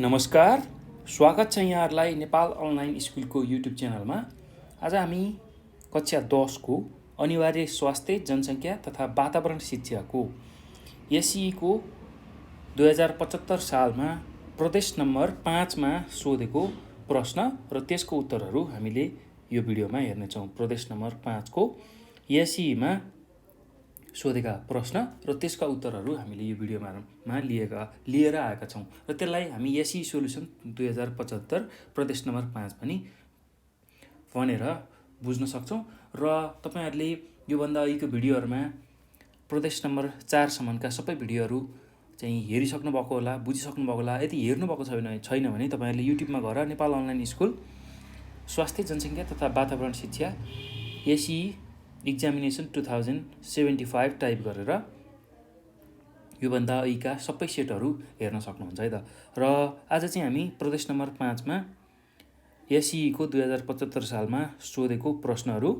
नमस्कार, स्वागत छ यहाँहरूलाई नेपाल अनलाइन स्कुलको युट्युब च्यानलमा। आज हामी कक्षा 10 को अनिवार्य स्वास्थ्य, जनसङ्ख्या तथा वातावरण शिक्षाको एसई को 2075 सालमा प्रदेश नम्बर 5 मा सोधेको प्रश्न र त्यसको उत्तरहरू हामीले यो भिडियोमा हेर्नेछौँ। प्रदेश नम्बर 5 को एसईमा सोधेका प्रश्न र त्यसका उत्तरहरू हामीले यो भिडियोमा लिएर आएका छौँ र त्यसलाई हामी एसई सोल्युसन 2075 प्रदेश नम्बर 5 पनि भनेर बुझ्न सक्छौँ। र तपाईहरुले योभन्दा अघिको भिडियोहरुमा प्रदेश नम्बर 4 सम्मका सबै भिडियोहरू चाहिँ हेरिसक्नु भएको होला, बुझिसक्नु भएको होला। यदि हेर्नु भएको छैन भने तपाईहरुले युट्युबमा गएर नेपाल अनलाइन स्कुल स्वास्थ्य, जनसङ्ख्या तथा वातावरण शिक्षा एसई एक्जामिनेसन 2075 टाइप गरेर योभन्दा अघिका सबै सेटहरू हेर्न सक्नुहुन्छ है त। र आज चाहिँ हामी प्रदेश नम्बर 5 मा एसई को 2075 सालमा सोधेको प्रश्नहरू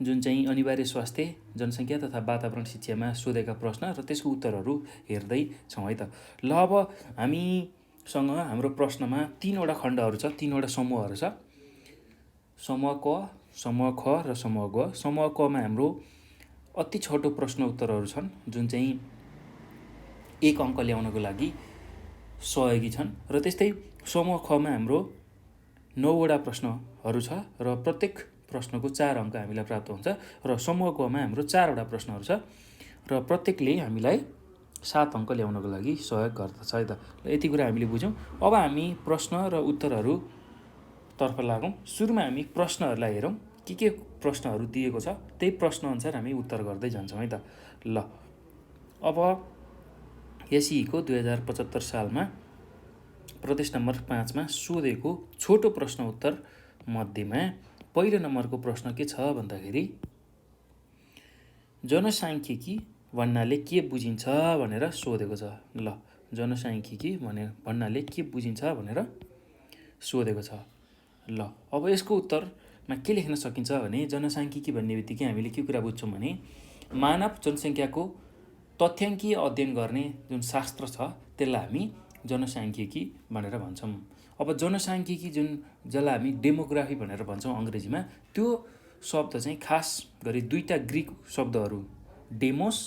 जुन चाहिँ अनिवार्य स्वास्थ्य, जनसङ्ख्या तथा वातावरण शिक्षामा सोधेका प्रश्न र त्यसको उत्तरहरू हेर्दै छौँ है त। ल अब हामीसँग हाम्रो प्रश्नमा 3वटा खण्डहरू छ, 3वटा समूहहरू छ। समूह क, समूह ख र समूह ग। समूह क मा हाम्रो अति छोटो प्रश्न उत्तरहरू छन् जुन चाहिँ 1 अङ्क ल्याउनको लागि सहयोगी छन्। र त्यस्तै समूह ख मा हाम्रो 9वटा प्रश्नहरू छ र प्रत्येक प्रश्नको 4 अङ्क हामीलाई प्राप्त हुन्छ। र समूह ग मा हाम्रो 4वटा प्रश्नहरू छ र प्रत्येकले हामीलाई 7 अङ्क ल्याउनको लागि सहयोग गर्दछ है त। यति कुरा हामीले बुझ्यौँ। अब हामी प्रश्न र उत्तरहरू तर्फ लागौँ। सुरुमा हामी प्रश्नहरूलाई हेरौँ। के प्रश्नहरू दिएको छ त्यही प्रश्न अनुसार हामी उत्तर गर्दै जान्छौँ है त। ल अब एसई को 2075 सालमा प्रदेश नम्बर 5 मा सोधेको छोटो प्रश्न उत्तर मध्येमा पहिलो नम्बरको प्रश्न के छ भन्दाखेरि जनसाङ्ख्यिकी भन्नाले के बुझिन्छ भनेर सोधेको छ। ल जनसाङ्ख्यिकी भन्नाले के बुझिन्छ भनेर सोधेको छ। ल अब यसको उत्तरमा के लेख्न सकिन्छ भने जनसाङ्ख्यिकी भन्ने बित्तिकै हामीले के कुरा बुझ्छौँ भने मानव जनसङ्ख्याको तथ्याङ्कीय अध्ययन गर्ने जुन शास्त्र छ त्यसलाई हामी जनसाङ्ख्यिकी भनेर भन्छौँ। अब जनसाङ्ख्यिकी जसलाई हामी डेमोग्राफी भनेर भन्छौँ अङ्ग्रेजीमा, त्यो शब्द चाहिँ खास गरी 2टा ग्रिक शब्दहरू डेमोस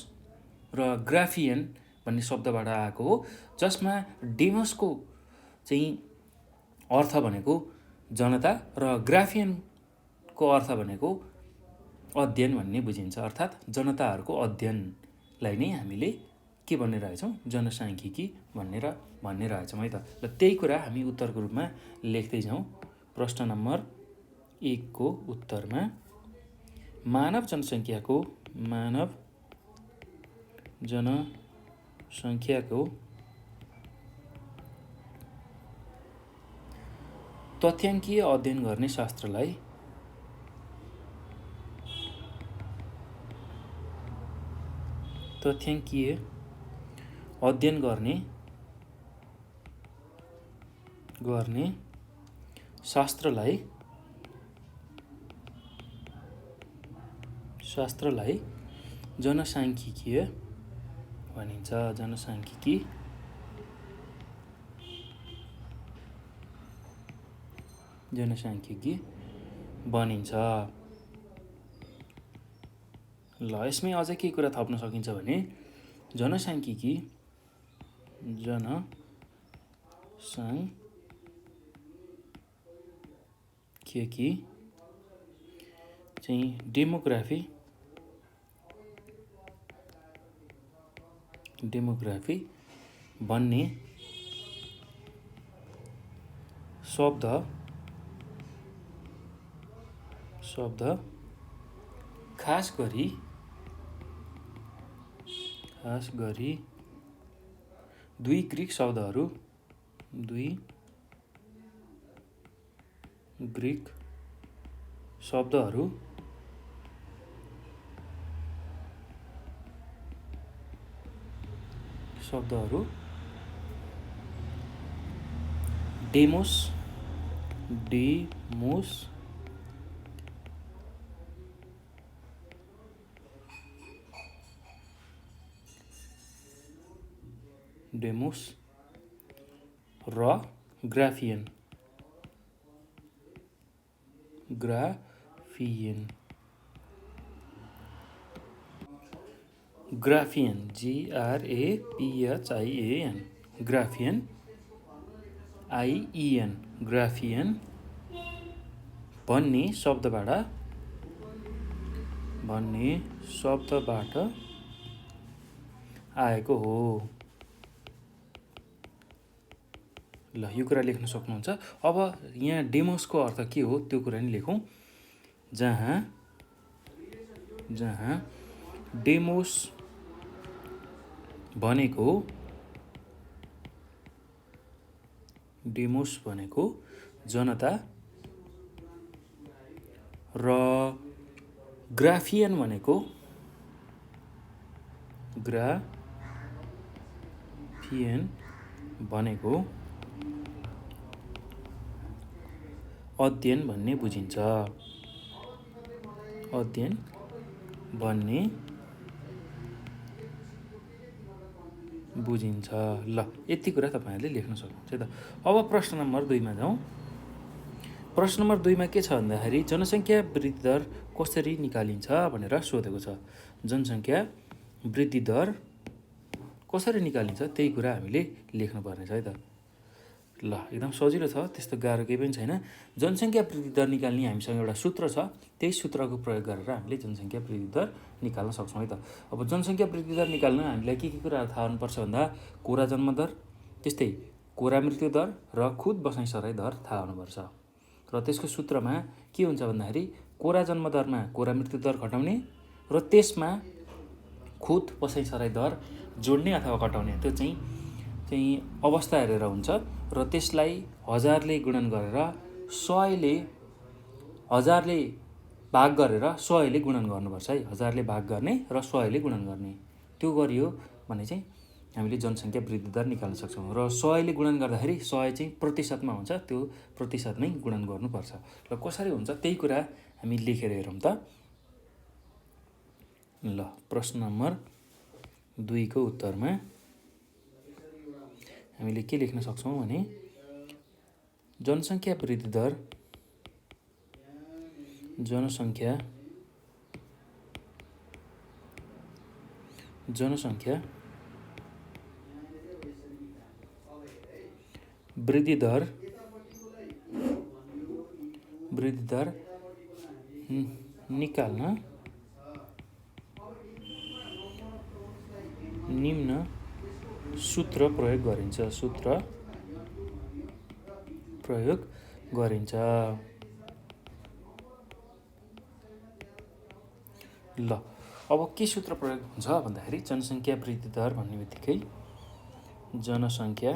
र ग्राफियन भन्ने शब्दबाट आएको हो, जसमा डेमोसको चाहिँ अर्थ भनेको जनता र ग्राफियनको अर्थ भनेको अध्ययन भन्ने बुझिन्छ। अर्थात् जनताहरूको अध्ययनलाई नै हामीले के भन्ने रहेछौँ, जनसाङ्ख्यिकी भन्ने रहेछौँ है त। र त्यही कुरा हामी उत्तरको रूपमा लेख्दै जाउँ। प्रश्न नम्बर 1 को उत्तरमा मानव जनसङ्ख्याको तथ्याङ्कीय अध्ययन गर्ने शास्त्रलाई तथ्याङ्कीय अध्ययन गर्ने शास्त्रलाई जनसाङ्ख्यिकीय भनिन्छ। जनसाङ्ख्यिकी भनिन्छ। ल यसमै अझै के कुरा थप्न सकिन्छ भने जनसाङ्ख्यिकी चाहिँ डेमोग्राफी भन्ने शब्द खास गरी 2 ग्रिक शब्दहरू डेमोस र Graafian Graafian Graafian GRAPHIAN Graafian IEN Graafian भन्ने शब्दबाट आएको हो। ल यो कुरा लेख्न सक्नुहुन्छ। अब यहाँ डेमोसको अर्थ के हो त्यो कुरा नि लेखौँ। जहाँ डेमोस भनेको जनता र ग्राफियन भनेको अध्ययन भन्ने बुझिन्छ। ल यति कुरा तपाईहरुले लेख्न सक्नुहुन्छ त। अब प्रश्न नम्बर 2 मा जाउँ। प्रश्न नम्बर 2 मा के छ भन्दाखेरि जनसङ्ख्या वृद्धि दर कसरी निकालिन्छ भनेर सोधेको छ। जनसङ्ख्या वृद्धि दर कसरी निकालिन्छ त्यही कुरा हामीले लेख्नुपर्ने छ है त। ल एकदम सजिलो छ, त्यस्तो गाह्रो केही पनि छैन। जनसङ्ख्या वृद्धि दर निकाल्ने हामीसँग एउटा सूत्र छ, त्यही सूत्रको प्रयोग गरेर हामीले जनसङ्ख्या वृद्धि दर निकाल्न सक्छौँ है त। अब जनसङ्ख्या वृद्धि दर निकाल्न हामीलाई के कुराहरू थाहा हुनुपर्छ भन्दा कोरा जन्म दर, त्यस्तै कोरा मृत्यु दर र खुद बसाइसराई दर थाहा हुनुपर्छ। र त्यसको सूत्रमा के हुन्छ भन्दाखेरि कोरा जन्म दरमा कोरा मृत्यु दर घटाउने र त्यसमा खुद बसाइसराई दर जोड्ने अथवा घटाउने, त्यो चाहिँ अवस्था हेरेर हुन्छ। र त्यसलाई 1000 ले गुणन गरेर 1000 ले भाग गरेर 100 ले गुणन गर्नुपर्छ है। 1000 ले भाग गर्ने र 100 ले गुणन गर्ने, त्यो गरियो भने चाहिँ हामीले जनसङ्ख्या वृद्धि दर निकाल्न सक्छौँ। र 100 ले गुणन गर्दाखेरि 100 चाहिँ प्रतिशतमा हुन्छ, त्यो प्रतिशतमै गुणन गर्नुपर्छ। र कसरी हुन्छ त्यही कुरा हामी लेखेर हेरौँ त। ल प्रश्न नम्बर 2 को उत्तरमा हामीले के लेख्न सक्छौँ भने जनसङ्ख्या वृद्धि दर वृद्धि दर निकाल्न निम्न सूत्र प्रयोग गरिन्छ। ल अब के सूत्र प्रयोग हुन्छ भन्दाखेरि जनसङ्ख्या वृद्धि दर भन्ने बित्तिकै जनसङ्ख्या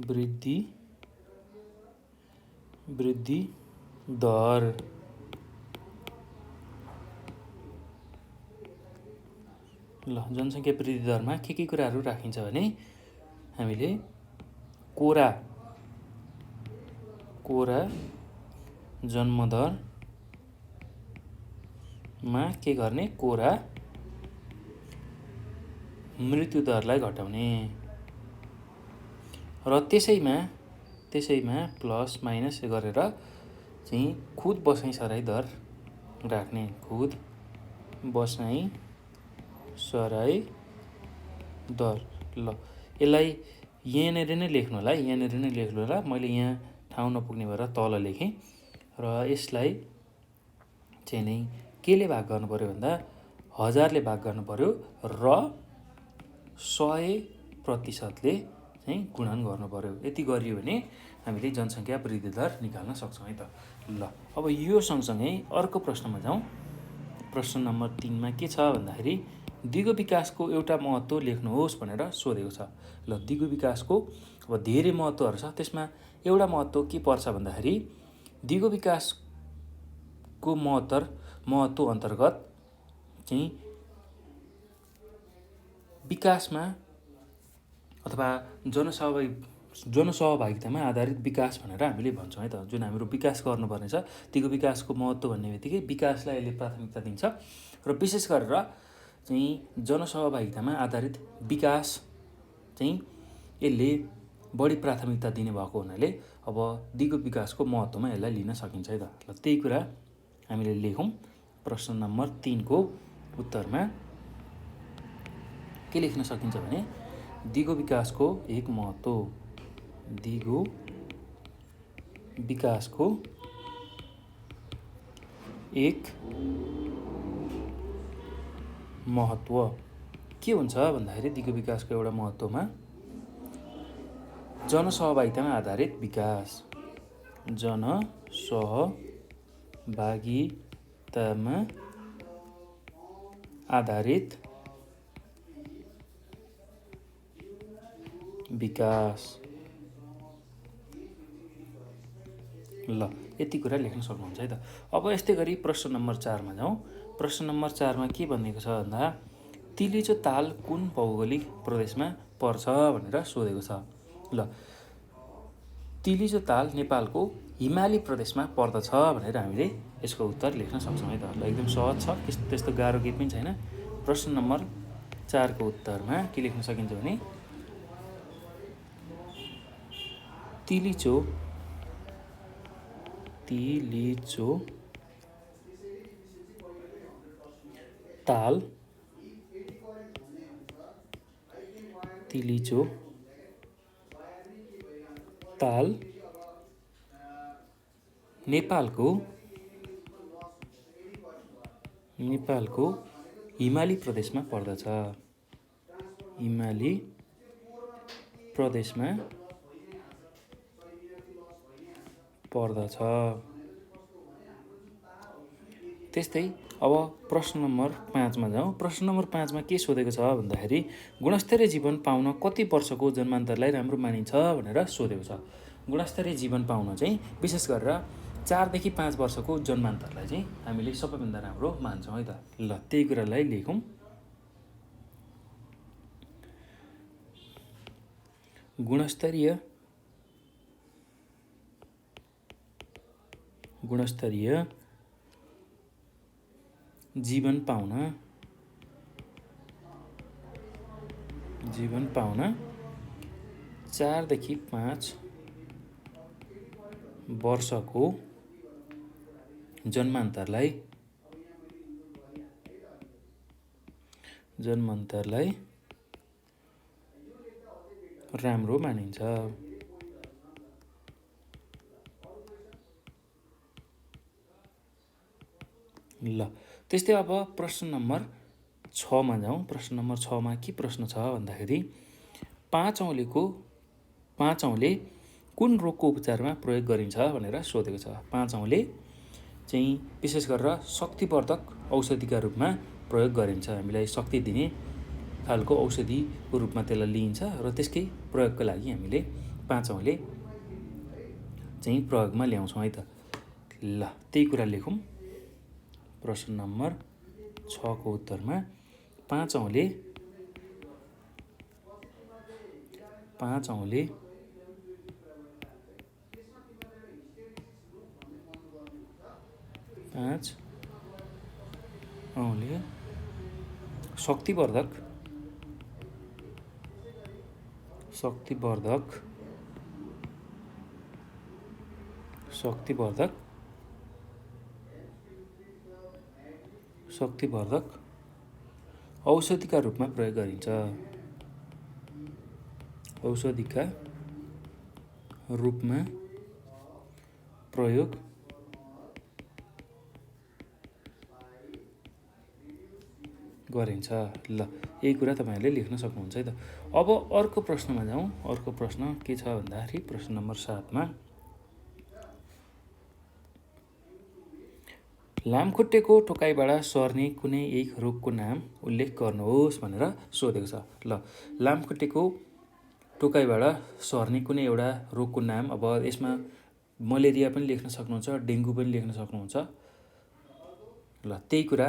वृद्धि दर ल जनसङ्ख्या वृद्धि दरमा के कुराहरू राखिन्छ भने हामीले कोरा जन्म दरमा के गर्ने, कोरा मृत्यु दरलाई घटाउने र त्यसैमा प्लस माइनस गरेर चाहिँ खुद बसाइसराई दर राख्ने। खुद बसाइसराई दर। ल यसलाई यहाँनिर नै लेख्नु होला, मैले यहाँ ठाउँ नपुग्ने भएर तल लेखेँ। र यसलाई चाहिँ नै केले भाग गर्नु पर्यो भन्दा 1000 ले भाग गर्नु पर्यो र 100% ले चाहिँ गुणन गर्नु पर्यो। यति गरियो भने हामीले जनसङ्ख्या वृद्धि दर निकाल्न सक्छौँ है त। ल अब यो सँगसँगै अर्को प्रश्नमा जाउँ। प्रश्न नम्बर 3 मा के छ भन्दाखेरि दिगो विकासको एउटा महत्त्व लेख्नुहोस् भनेर सोधेको छ। ल दिगो विकासको अब धेरै महत्त्वहरू छ, त्यसमा एउटा महत्त्व के पर्छ भन्दाखेरि दिगो विकासको महत्त्व अन्तर्गत चाहिँ विकासमा अथवा जनसहभागितामा आधारित विकास भनेर हामीले भन्छौँ है त। जुन हाम्रो विकास गर्नुपर्ने छ तीको विकासको महत्त्व भन्ने बित्तिकै विकासलाई यसले प्राथमिकता दिन्छ र विशेष गरेर चाहिँ जनसहभागितामा आधारित विकास चाहिँ यसले बढी प्राथमिकता दिने भएको हुनाले अब दिगो विकासको महत्त्वमा यसलाई लिन सकिन्छ है त। ल त्यही कुरा हामीले लेखौँ। प्रश्न नम्बर 3 को उत्तरमा के लेख्न सकिन्छ भने दिगो विकासको एक महत्त्व, दिगो विकासको एक महत्त्व के हुन्छ भन्दाखेरि दिगो विकासको एउटा महत्त्वमा जनसहभागितामा आधारित विकास, जनसहभागितामा आधारित विकास। ल यति कुरा लेख्न सक्नुहुन्छ है त। अब यस्तै गरी प्रश्न नम्बर 4 मा जाउँ। प्रश्न नम्बर 4 मा के भनिएको छ भन्दा तिलिचो ताल कुन भौगोलिक प्रदेशमा पर्छ भनेर सोधेको छ। ल तिलिचो ताल नेपालको हिमाली प्रदेशमा पर्दछ भनेर हामीले यसको उत्तर लेख्न सक्छौँ है त। ल एकदम सहज छ, त्यस्तो गाह्रो केही पनि छैन। प्रश्न नम्बर 4 को उत्तरमा के लेख्न सकिन्छ भने तिलिचो ताल नेपालको हिमाली प्रदेशमा पर्दछ। हिमाली प्रदेशमा पर्दछ। त्यस्तै अब प्रश्न नम्बर 5 मा जाउँ। प्रश्न नम्बर 5 मा के सोधेको छ भन्दाखेरि गुणस्तरीय जीवन पाउन कति वर्षको जन्मान्तरलाई राम्रो मानिन्छ भनेर सोधेको छ। गुणस्तरीय जीवन पाउन चाहिँ विशेष गरेर 4 देखि 5 वर्षको जन्मान्तरलाई चाहिँ हामीले सबैभन्दा राम्रो मान्छौँ है त। ल त्यही कुरालाई लेखौँ। गुणस्तरीय जीवन पाउन 4 देखि 5 वर्षको जन्मान्तरलाई राम्रो मानिन्छ। ल त्यस्तै अब प्रश्न नम्बर 6 मा जाउँ। प्रश्न नम्बर 6 मा के प्रश्न छ भन्दाखेरि 5 औँले कुन रोगको उपचारमा प्रयोग गरिन्छ भनेर सोधेको छ। 5 औँले चाहिँ विशेष गरेर शक्तिवर्धक औषधिका रूपमा प्रयोग गरिन्छ। हामीलाई शक्ति दिने खालको औषधिको रूपमा त्यसलाई लिइन्छ र त्यसकै प्रयोगको लागि हामीले 5 औँले चाहिँ प्रयोगमा ल्याउँछौँ है त। ल त्यही कुरा लेखौँ। प्रश्न नम्बर 6 को उत्तरमा 5 औँले शक्तिवर्धक औषधिका रूपमा प्रयोग गरिन्छ। औषधिका रूपमा प्रयोग गरिन्छ। ल यही कुरा तपाईहरुले लेख्न सक्नुहुन्छ है त। अब अर्को प्रश्नमा जाउँ। अर्को प्रश्न के छ भन्दाखेरि प्रश्न नम्बर 7 मा लामखुट्टेको टोकाइबाट सर्ने कुनै एक रोगको नाम उल्लेख गर्नुहोस् भनेर सोधेको छ। ल लामखुट्टेको टोकाइबाट सर्ने कुनै एउटा रोगको नाम, अब यसमा मलेरिया पनि लेख्न सक्नुहुन्छ, डेङ्गु पनि लेख्न सक्नुहुन्छ। ल त्यही कुरा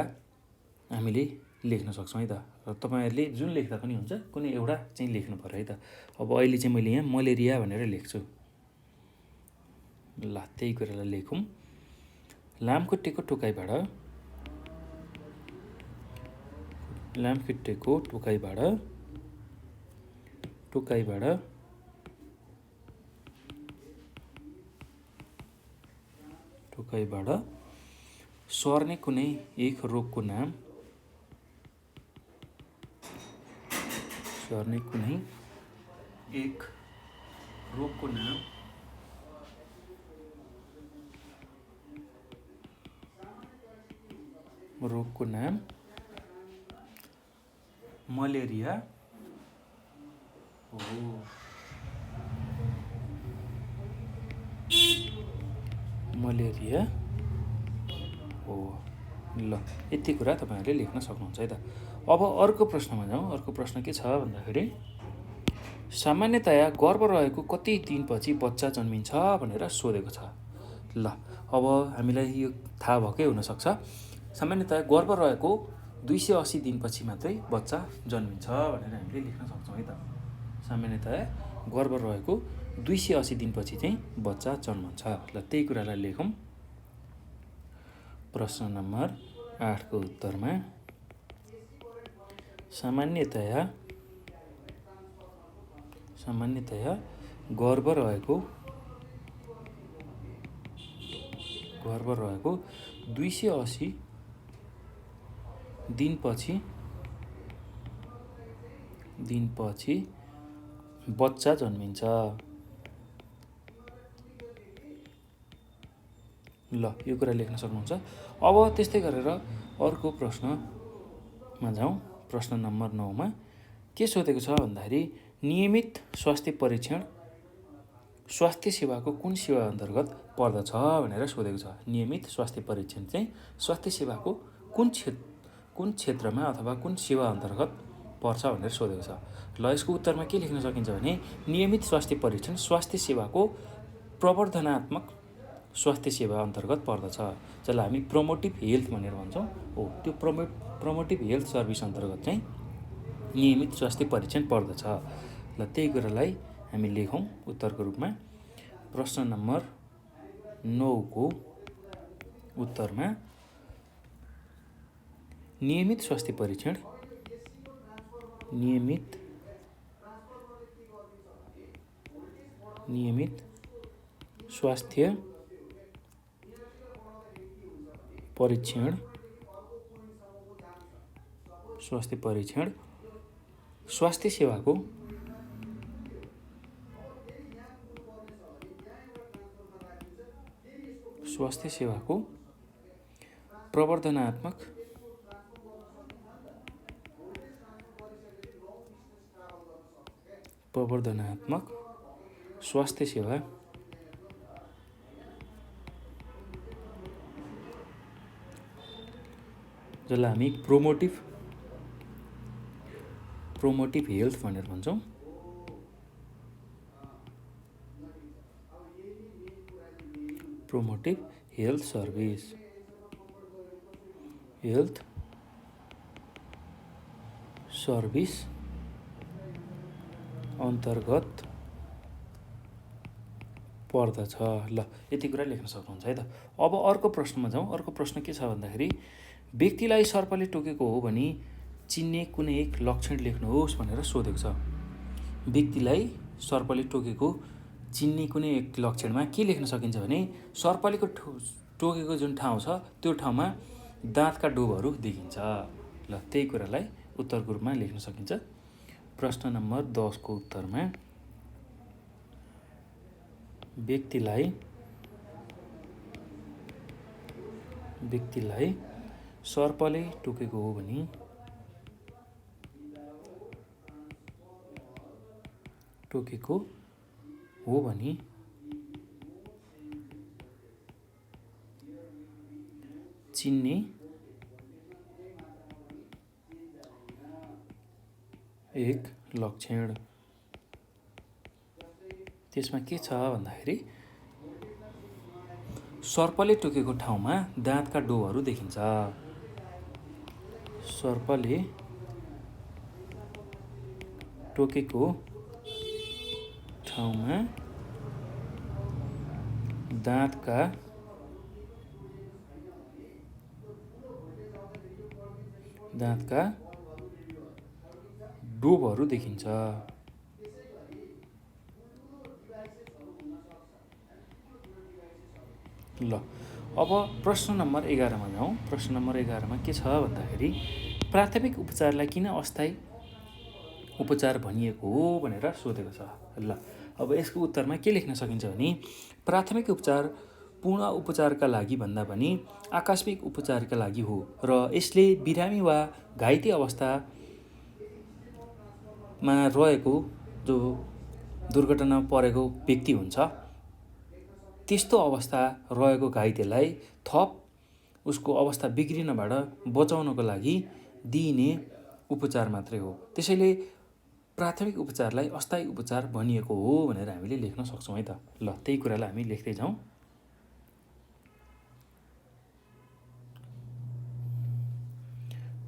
हामीले लेख्न सक्छौँ है त। र तपाईँहरूले जुन लेख्दा पनि हुन्छ कुनै एउटा चाहिँ लेख्नु पऱ्यो है त। अब अहिले चाहिँ मैले यहाँ मलेरिया भनेर लेख्छु। ल त्यही कुरालाई लेखौँ। लामखुट्टेको टोकाइबाट सर्ने कुनै एक रोगको नाम मलेरिया हो। ल यति कुरा तपाईँहरूले लेख्न सक्नुहुन्छ है त। अब अर्को प्रश्नमा जाउँ। अर्को प्रश्न के छ भन्दाखेरि सामान्यतया गर्भ रहेको कति दिनपछि बच्चा जन्मिन्छ भनेर सोधेको छ। ल अब हामीलाई यो थाहा भएकै हुनसक्छ। सामान्यतया गर्भ रहेको 280 दिनपछि मात्रै बच्चा जन्मिन्छ भनेर हामीले लेख्न सक्छौँ है त। सामान्यतया गर्भ रहेको 280 दिनपछि चाहिँ बच्चा जन्मन्छ। ल त्यही कुरालाई लेखौँ। प्रश्न नम्बर 8 को उत्तरमा सामान्यतया गर्भ रहेको 280 दिनपछि बच्चा जन्मिन्छ। ल यो कुरा लेख्न सक्नुहुन्छ। अब त्यस्तै गरेर अर्को प्रश्नमा जाउँ। प्रश्न नम्बर 9 मा के सोधेको छ भन्दाखेरि नियमित स्वास्थ्य परीक्षण स्वास्थ्य सेवाको कुन सेवा अन्तर्गत पर्दछ भनेर सोधेको छ। नियमित स्वास्थ्य परीक्षण चाहिँ स्वास्थ्य सेवाको कुन क्षेत्रमा अथवा कुन सेवा अन्तर्गत पर्छ भनेर सोधेको छ। ल यसको उत्तरमा के लेख्न सकिन्छ भने नियमित स्वास्थ्य परीक्षण स्वास्थ्य सेवाको प्रवर्धनात्मक स्वास्थ्य सेवा अन्तर्गत पर्दछ, जसलाई हामी प्रोमोटिभ हेल्थ भनेर भन्छौँ। हो त्यो प्रोमोटिभ हेल्थ सर्भिस अन्तर्गत चाहिँ नियमित स्वास्थ्य परीक्षण पर्दछ। ल त्यही कुरालाई हामी लेखौँ उत्तरको रूपमा। प्रश्न नम्बर 9 को उत्तरमा नियमित स्वास्थ्य परीक्षण स्वास्थ्य सेवाको प्रवर्धनात्मक स्वास्थ्य सेवा जसलाई हामी प्रोमोटिभ हेल्थ भनेर भन्छौँ। प्रोमोटिभ हेल्थ सर्भिस अन्तर्गत पर्दछ। ल यति कुरा लेख्न सक्नुहुन्छ है त। अब अर्को प्रश्नमा जाउँ। अर्को प्रश्न के छ भन्दाखेरि व्यक्तिलाई सर्पले टोकेको हो भने चिन्ने कुनै एक लक्षण लेख्नुहोस् भनेर सोधेको छ। व्यक्तिलाई सर्पले टोकेको चिन्ने कुनै एक लक्षणमा के लेख्न सकिन्छ भने सर्पले टोकेको जुन ठाउँ छ त्यो ठाउँमा दाँतका डोबहरू देखिन्छ। ल त्यही कुरालाई उत्तरको रूपमा लेख्न सकिन्छ। प्रश्न नम्बर 10 को उत्तरमा व्यक्तिलाई सर्पले टोकेको हो भने चिन्ने एक लक्षण त्यसमा के छ भन्दाखेरि सर्पले टोकेको ठाउँमा दाँतका डोहरू देखिन्छ। सर्पले टोकेको ठाउँमा दाँतका डोबहरू देखिन्छ। ल अब प्रश्न नम्बर 11 मा जाउँ। प्रश्न नम्बर 11 मा के छ भन्दाखेरि प्राथमिक उपचारलाई किन अस्थायी उपचार भनिएको हो भनेर सोधेको छ। ल अब यसको उत्तरमा के लेख्न सकिन्छ भने प्राथमिक उपचार पूर्ण उपचारका लागि भन्दा पनि आकस्मिक उपचारका लागि हो र यसले बिरामी वा घाइते अवस्थामा रहेको जो दुर्घटना परेको व्यक्ति हुन्छ त्यस्तो अवस्था रहेको घाइतेलाई थप उसको अवस्था बिग्रिनबाट बचाउनको लागि दिइने उपचार मात्रै हो। त्यसैले प्राथमिक उपचारलाई अस्थायी उपचार भनिएको हो भनेर हामीले लेख्न सक्छौँ है त। ल त्यही कुरालाई हामी लेख्दै जाउँ।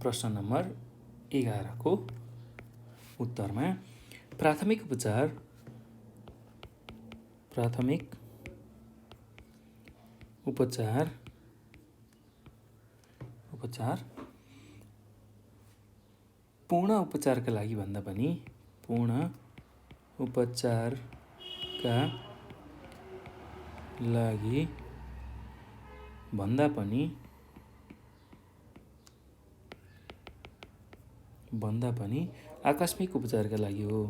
प्रश्न नम्बर 11 को उत्तरमा प्राथमिक उपचार पूर्ण उपचारका लागि भन्दा पनि आकस्मिक उपचारका लागि हो।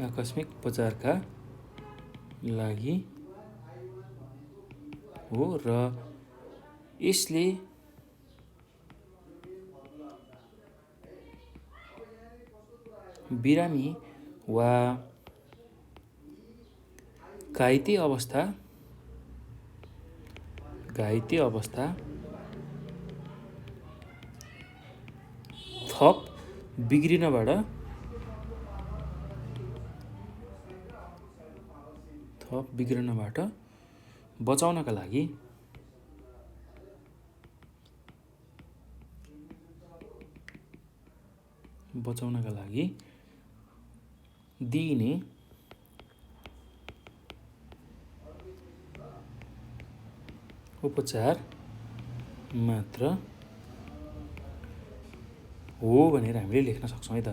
आकस्मिक उपचारका लागि हो र यसले बिरामी वा घाइते अवस्था थप बिग्रिनबाट बचाउनका लागि दिइने उपचार मात्र हो भनेर हामीले लेख्न सक्छौँ है त।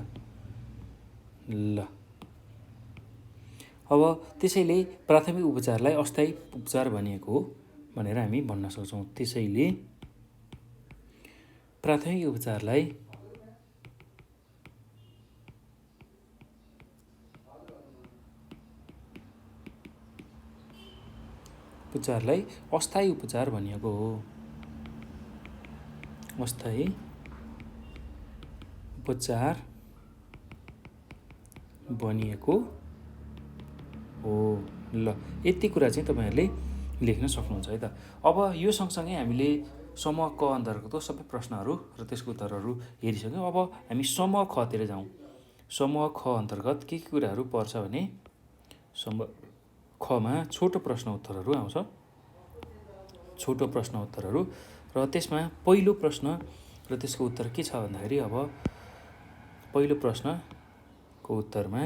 ल अब त्यसैले प्राथमिक उपचारलाई अस्थायी उपचार भनिएको हो भनेर हामी भन्न सक्छौँ। त्यसैले प्राथमिक उपचारलाई अस्थायी उपचार भनिएको हो। अस्थायी उपचार भनिएको हो। ल यति कुरा चाहिँ तपाईहरुले लेख्न सक्नुहुन्छ है त। अब यो सँगसँगै हामीले समूह क अन्तर्गतको सबै प्रश्नहरू र त्यसको उत्तरहरू हेरिसक्यौँ। अब हामी समूह ख तिर जाउँ। समूह ख अन्तर्गत के कुराहरू पर्छ भने समूह खमा छोटो प्रश्न उत्तरहरू आउँछ। छोटो प्रश्न उत्तरहरू र त्यसमा पहिलो प्रश्न र त्यसको उत्तर के छ भन्दाखेरि अब पहिलो प्रश्नको उत्तरमा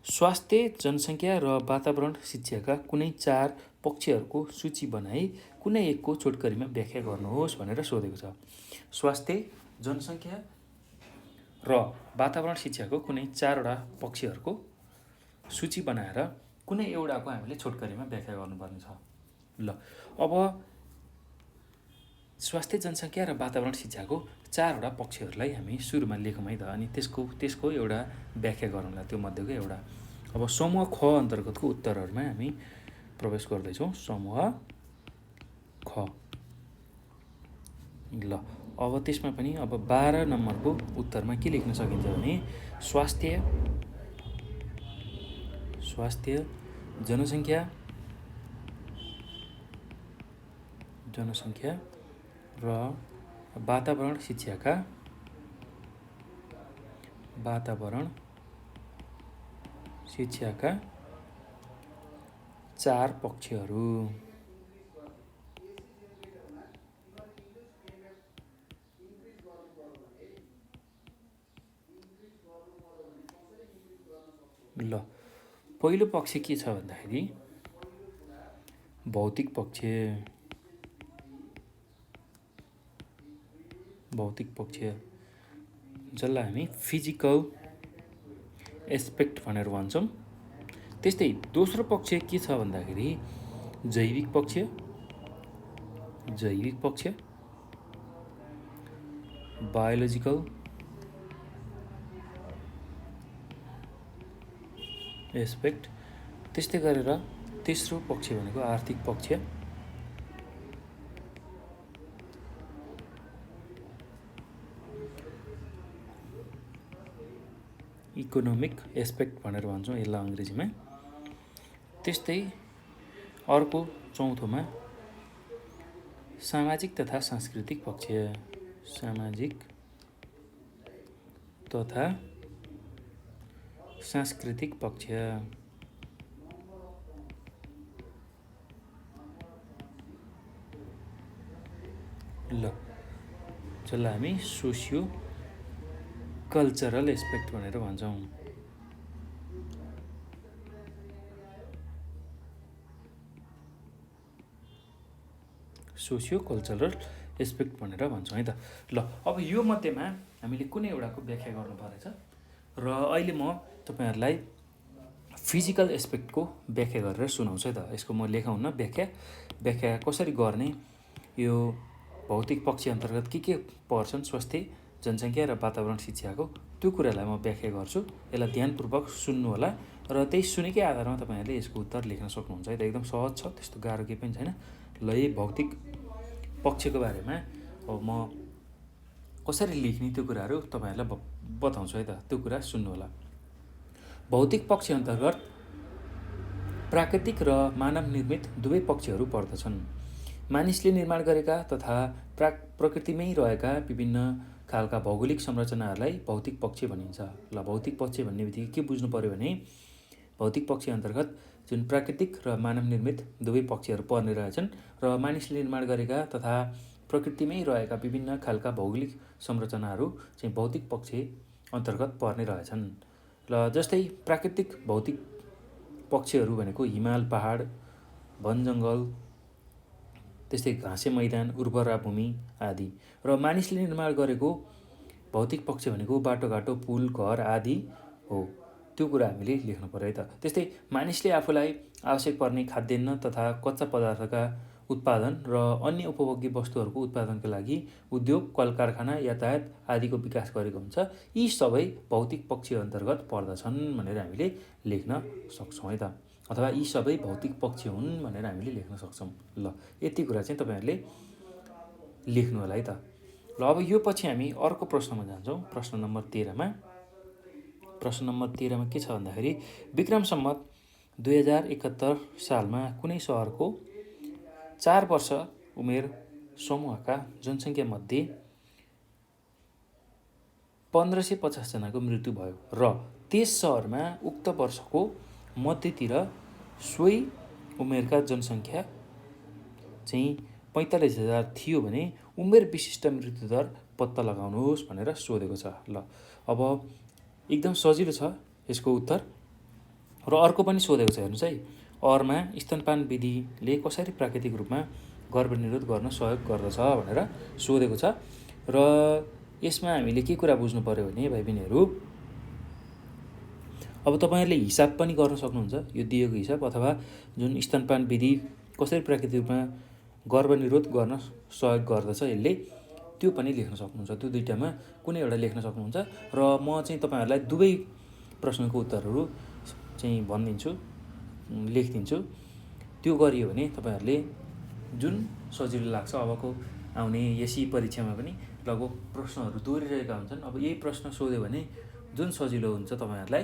स्वास्थ्य, जनसङ्ख्या र वातावरण शिक्षाका कुनै 4 पक्षहरूको सूची बनाई कुनै एकको छोटकरीमा व्याख्या गर्नुहोस् भनेर सोधेको छ। स्वास्थ्य, जनसङ्ख्या र वातावरण शिक्षाको कुनै 4 वटा पक्षहरूको सूची बनाएर कुनै एउटाको हामीले छोटकरीमा व्याख्या गर्नुपर्ने छ। ल अब स्वास्थ्य, जनसङ्ख्या र वातावरण शिक्षाको 4 वटा पक्षहरूलाई हामी सुरुमा लेखौँ है त। अनि त्यसको एउटा व्याख्या गरौँला त्यो मध्येको एउटा। अब समूह ख अन्तर्गतको उत्तरहरूमा हामी प्रवेश गर्दैछौँ। समूह ख। ल अब त्यसमा पनि अब 12 नम्बरको उत्तरमा के लेख्न सकिन्छ भने स्वास्थ्य, जनसङ्ख्या र वातावरण शिक्षाका 4 पक्षहरू। ल पहिलो पक्ष के छ भन्दाखेरि भौतिक पक्ष। जसलाई हामी फिजिकल एस्पेक्ट भनेर भन्छौँ। त्यस्तै दोस्रो पक्ष के छ भन्दाखेरि जैविक पक्ष। Biological aspect. त्यस्तै गरेर तेस्रो पक्ष भनेको आर्थिक पक्ष। इकोनोमिक एस्पेक्ट भनेर भन्छौँ यसलाई अङ्ग्रेजीमा। त्यस्तै अर्को चौथोमा सामाजिक तथा सांस्कृतिक पक्ष। सामाजिक तथा सांस्कृतिक पक्ष। ल जसलाई हामी सोसियो कल्चरल एस्पेक्ट भनेर भन्छौँ। सोसियो कल्चरल एस्पेक्ट भनेर भन्छौँ है त। ल अब यो मध्येमा हामीले कुनै एउटाको व्याख्या गर्नु परेछ र अहिले म तपाईँहरूलाई फिजिकल एस्पेक्टको व्याख्या गरेर सुनाउँछु है त। यसको म लेखाउन व्याख्या कसरी गर्ने, यो भौतिक पक्ष अन्तर्गत के पर्छन्, स्वास्थ्य, जनसङ्ख्या र वातावरण शिक्षाको, त्यो कुरालाई म व्याख्या गर्छु। यसलाई ध्यानपूर्वक सुन्नु होला र त्यही सुनेकै आधारमा तपाईँहरूले यसको उत्तर लेख्न सक्नुहुन्छ है त। एकदम सहज छ, त्यस्तो गाह्रो केही पनि छैन। ल यही भौतिक पक्षको बारेमा अब म कसरी लेख्ने त्यो कुराहरू तपाईँहरूलाई बताउँछु है त। त्यो कुरा सुन्नु होला। भौतिक पक्ष अन्तर्गत प्राकृतिक र मानव निर्मित दुवै पक्षहरू पर्दछन्। मानिसले निर्माण गरेका तथा प्रकृतिमै रहेका विभिन्न खालका भौगोलिक संरचनाहरूलाई भौतिक पक्ष भनिन्छ। ल भौतिक पक्ष भन्ने बित्तिकै के बुझ्नु पर्यो भने भौतिक पक्ष अन्तर्गत जुन प्राकृतिक र मानव निर्मित दुवै पक्षहरू पर्ने रहेछन् र मानिसले निर्माण गरेका तथा प्रकृतिमै रहेका विभिन्न खालका भौगोलिक संरचनाहरू चाहिँ भौतिक पक्ष अन्तर्गत पर्ने रहेछन्। ल जस्तै प्राकृतिक भौतिक पक्षहरू भनेको हिमाल, पहाड, वन जङ्गल, त्यस्तै घाँसे मैदान, उर्वरा भूमि आदि। र मानिसले निर्माण गरेको भौतिक पक्ष भनेको बाटोघाटो, पुल, घर आदि हो। त्यो कुरा हामीले लेख्नु पर्यो है त। त्यस्तै मानिसले आफूलाई आवश्यक पर्ने खाद्यान्न तथा कच्चा पदार्थका उत्पादन र अन्य उपभोग्य वस्तुहरूको उत्पादनका लागि उद्योग, कल कारखाना, यातायात आदिको विकास गरेको हुन्छ। यी सबै भौतिक पक्ष अन्तर्गत पर्दछन् भनेर हामीले लेख्न सक्छौँ है त। अथवा यी सबै भौतिक पक्ष हुन् भनेर हामीले लेख्न सक्छौँ। ल यति कुरा चाहिँ तपाईँहरूले लेख्नु होला है त। ल अब यो पछि हामी अर्को प्रश्नमा जान्छौँ। प्रश्न नम्बर 13मा के छ भन्दाखेरि विक्रम सम्वत 2071 सालमा कुनै सहरको 4 वर्ष उमेर समूहका जनसङ्ख्या मध्ये 1550 जनाको मृत्यु भयो र त्यस सहरमा उक्त वर्षको मध्यतिर सोही उमेरका जनसङ्ख्या चाहिँ 45,000 थियो भने उमेर विशिष्ट मृत्युदर पत्ता लगाउनुहोस् भनेर सोधेको छ। ल अब एकदम सजिलो छ यसको उत्तर र अर्को पनि सोधेको छ हेर्नुहोस् है। अरमा स्तनपान विधिले कसरी प्राकृतिक रूपमा गर्भनिरोध गर्न सहयोग गर्दछ भनेर सोधेको छ र यसमा हामीले के कुरा बुझ्नु पर्यो भने भाइ बहिनीहरू, अब तपाईँहरूले हिसाब पनि गर्न सक्नुहुन्छ यो दिएको हिसाब, अथवा जुन स्तनपान विधि कसरी प्राकृतिक रूपमा गर्भनिरोध गर्न सहयोग गर्दछ यसले, त्यो पनि लेख्न सक्नुहुन्छ। त्यो दुईटामा कुनै एउटा लेख्न सक्नुहुन्छ र म चाहिँ तपाईँहरूलाई दुवै प्रश्नको उत्तरहरू चाहिँ भनिदिन्छु, लेखिदिन्छु। त्यो गरियो भने तपाईँहरूले जुन सजिलो लाग्छ अबको आउने एसई परीक्षामा पनि लगभग प्रश्नहरू दोहोरिरहेका हुन्छन्। अब यही प्रश्न सोध्यो भने जुन सजिलो हुन्छ तपाईँहरूलाई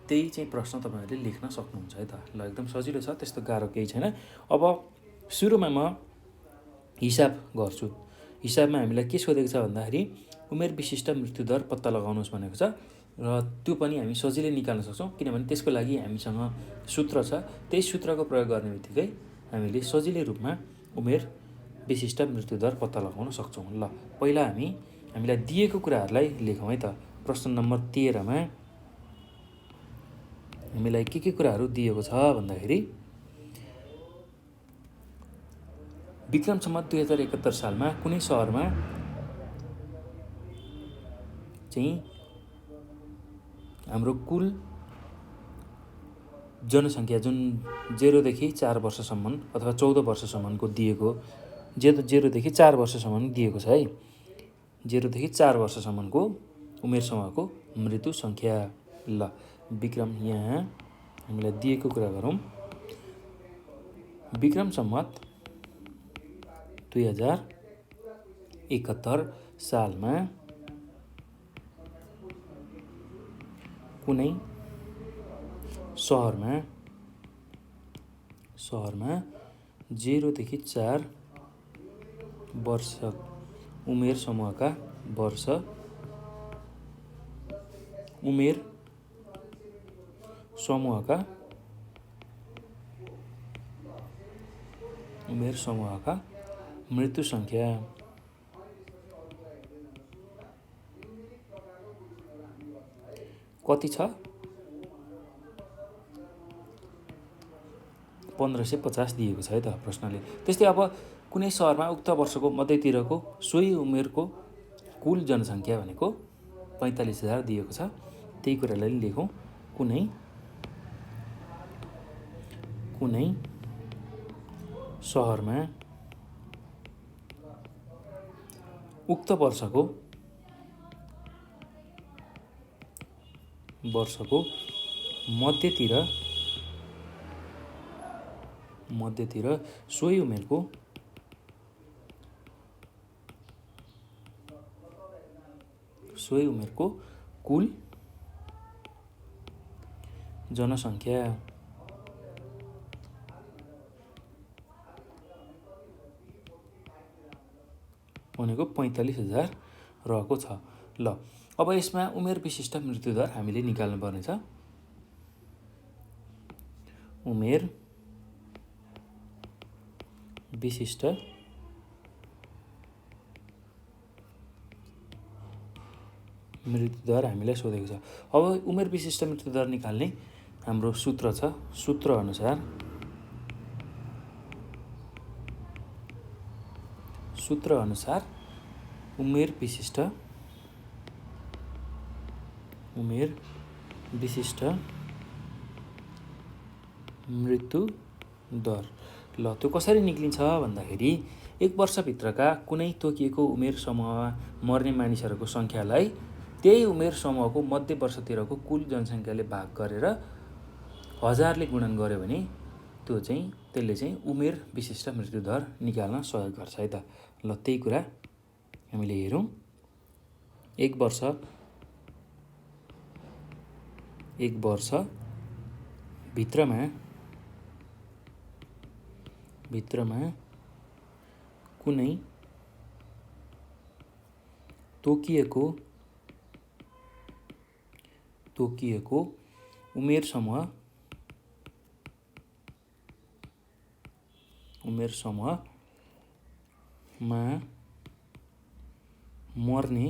त्यही चाहिँ प्रश्न तपाईँहरूले लेख्न सक्नुहुन्छ है त। ल एकदम सजिलो छ, त्यस्तो गाह्रो केही छैन। अब सुरुमा म हिसाब गर्छु। हिसाबमा हामीलाई के सोधेको छ भन्दाखेरि उमेर विशिष्ट मृत्युदर पत्ता लगाउनुहोस् भनेको छ र त्यो पनि हामी सजिलै निकाल्न सक्छौँ, किनभने त्यसको लागि हामीसँग सूत्र छ। त्यही सूत्रको प्रयोग गर्ने बित्तिकै हामीले सजिलै रूपमा उमेर विशिष्ट मृत्युदर पत्ता लगाउन सक्छौँ। ल पहिला हामीलाई दिएको कुराहरूलाई लेखौँ है त। प्रश्न नम्बर 13मा हामीलाई के कुराहरू दिएको छ भन्दाखेरि विक्रम सम्वत 2071 सालमा कुनै सहरमा चाहिँ हाम्रो कुल जनसङ्ख्या जुन 0 देखि 4 वर्षसम्म अथवा 14 वर्षसम्मको दिएको, 0 देखि 4 वर्षसम्म दिएको छ है। 0 देखि 4 वर्षसम्मको उमेर समूहको मृत्यु सङ्ख्या। ल विक्रम यहाँ हामीलाई दिएको कुरा गरौँ। विक्रम सम्वत 2071 सालमा कुनै सहरमा 0 देखि 4 वर्ष उमेर समूहका मृत्यु सङ्ख्या। कति छ? 1550 दिएको छ है त प्रश्नले। त्यस्तै अब कुनै सहरमा उक्त वर्षको मध्यतिरको सोही उमेरको कुल जनसङ्ख्या भनेको 45,000 दिएको छ। त्यही कुरालाई लेखौँ। कुनै सहरमा उक्त वर्षको मध्यतिर सोही उमेरको कुल जनसङ्ख्या भनेको 45,000 रहेको छ। ल अब यसमा उमेर विशिष्ट मृत्युदर हामीले निकाल्नु पर्नेछ। उमेर विशिष्ट मृत्युदर हामीलाई सोधेको छ। अब उमेर विशिष्ट मृत्युदर निकाल्ने हाम्रो सूत्र छ। सूत्र अनुसार उमेर विशिष्ट मृत्यु दर। ल त्यो कसरी निक्लिन्छ भन्दाखेरि 1 वर्षभित्रका कुनै तोकिएको उमेर समूहमा मर्ने मानिसहरूको सङ्ख्यालाई त्यही उमेर समूहको मध्य वर्षतिरको कुल जनसङ्ख्याले भाग गरेर 1000ले गुणन गर्यो भने त्यसले चाहिँ उमेर विशिष्ट मृत्युदर निकाल्न सहयोग गर्छ है त। ल त्यही कुरा हामीले हेरौँ। 1 वर्ष भित्रमा कुनै तोकिएको उमेर समूहमा मर्ने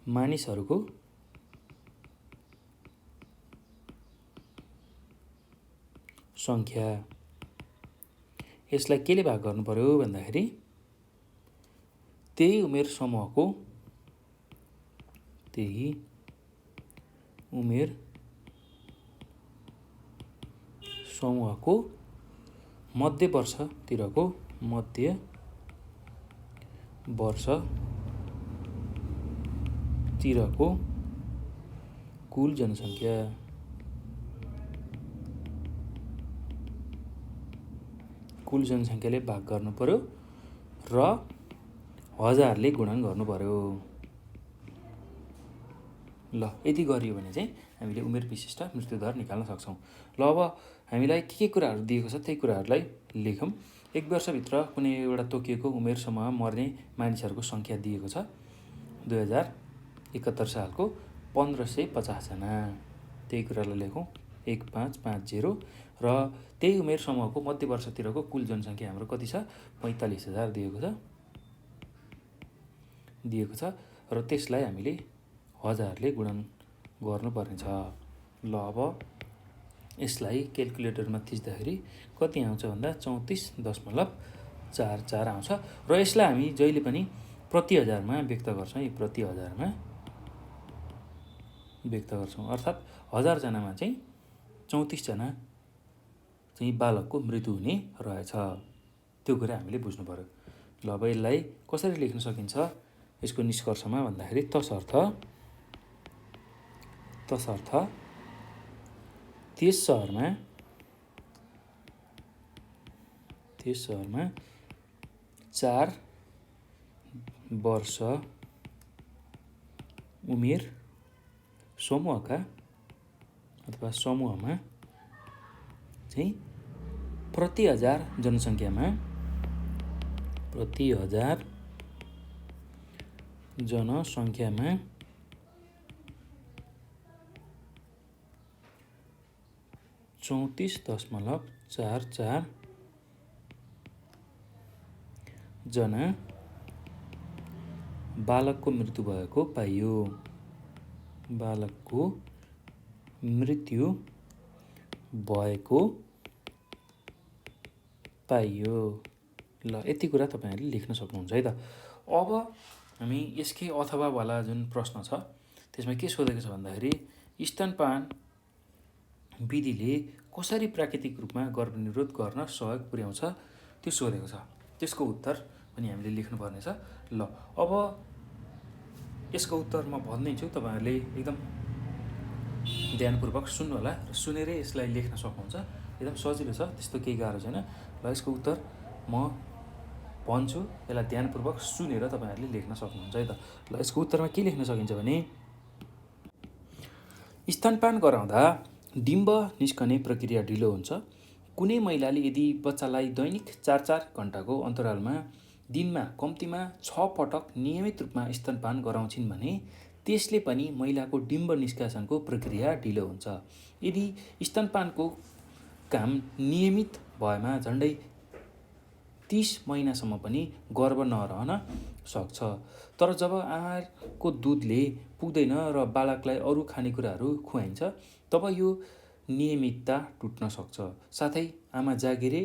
मानिसहरूको सङ्ख्या। यसलाई केले भाग गर्नु पर्यो भन्दाखेरि त्यही उमेर समूहको मध्य वर्षतिरको कुल जनसङ्ख्या। कुल जनसङ्ख्याले भाग गर्नु पर्यो र 1000ले गुणन गर्नु पर्यो। ल यति गरियो भने चाहिँ हामीले उमेर विशिष्ट मृत्युदर निकाल्न सक्छौँ। ल अब हामीलाई के कुराहरू दिएको छ त्यही कुराहरूलाई लेखौँ। 1 वर्षभित्र कुनै एउटा तोकिएको उमेर समूहमा मर्ने मानिसहरूको सङ्ख्या दिएको छ 71 सालको 1550 जना। त्यही कुरालाई लेखौँ 1550 र त्यही उमेर समूहको मध्यवर्षतिरको कुल जनसङ्ख्या हाम्रो कति छ 45,000 दिएको छ र त्यसलाई हामीले 1000ले गुणन गर्नुपर्ने छ। ल अब यसलाई क्यालकुलेटरमा थिच्दाखेरि कति आउँछ भन्दा 34.44 आउँछ र यसलाई हामी जहिले पनि प्रति हजारमा व्यक्त गर्छौँ। प्रति हजारमा व्यक्त गर्छौँ अर्थात् 1000 जनामा चाहिँ 34 जना चाहिँ बालकको मृत्यु हुने रहेछ। त्यो कुरा हामीले बुझ्नु पर्यो। ल अब यसलाई कसरी लेख्न सकिन्छ यसको निष्कर्षमा भन्दाखेरि तसर्थ त्यस सहरमा 4 वर्ष उमेर समूहका अथवा समूहमा चाहिँ प्रति हजार जनसङ्ख्यामा 34.44 जना बालकको मृत्यु भएको पाइयो। ल यति कुरा तपाईहरुले लेख्न सक्नुहुन्छ है त। अब हामी यसकै अथवा वाला जुन प्रश्न छ त्यसमा के सोधेको छ भन्दाखेरि स्तनपान विधिले कसरी प्राकृतिक रूपमा गर्भनिरोध गर्न सहयोग पुर्याउँछ त्यो सोधेको छ। त्यसको उत्तर पनि हामीले लेख्नुपर्ने छ। ल अब यसको उत्तर म भन्दैछु, तपाईहरुले एकदम ध्यानपूर्वक सुन्नु होला र सुनेरै यसलाई लेख्न सक्नुहुन्छ। एकदम सजिलो छ, त्यस्तो केही गाह्रो छैन। ल यसको उत्तर म भन्छु, यसलाई ध्यानपूर्वक सुनेर तपाईहरुले लेख्न सक्नुहुन्छ है त। ल यसको उत्तरमा के लेख्न सकिन्छ भने स्तनपान गराउँदा डिम्ब निस्कने प्रक्रिया ढिलो हुन्छ। कुनै महिलाले यदि बच्चालाई दैनिक 4-4 घण्टाको अन्तरालमा दिनमा कम्तीमा 6 पटक नियमित रूपमा स्तनपान गराउँछिन् भने त्यसले पनि महिलाको डिम्ब निष्कासनको प्रक्रिया ढिलो हुन्छ। यदि स्तनपानको काम नियमित भएमा झन्डै 30 महिनासम्म पनि गर्भ नरहन सक्छ। तर जब आमाको दुधले पुग्दैन र बालकलाई अरू खानेकुराहरू खुवाइन्छ तब यो नियमितता टुट्न सक्छ। साथै आमा जागिरे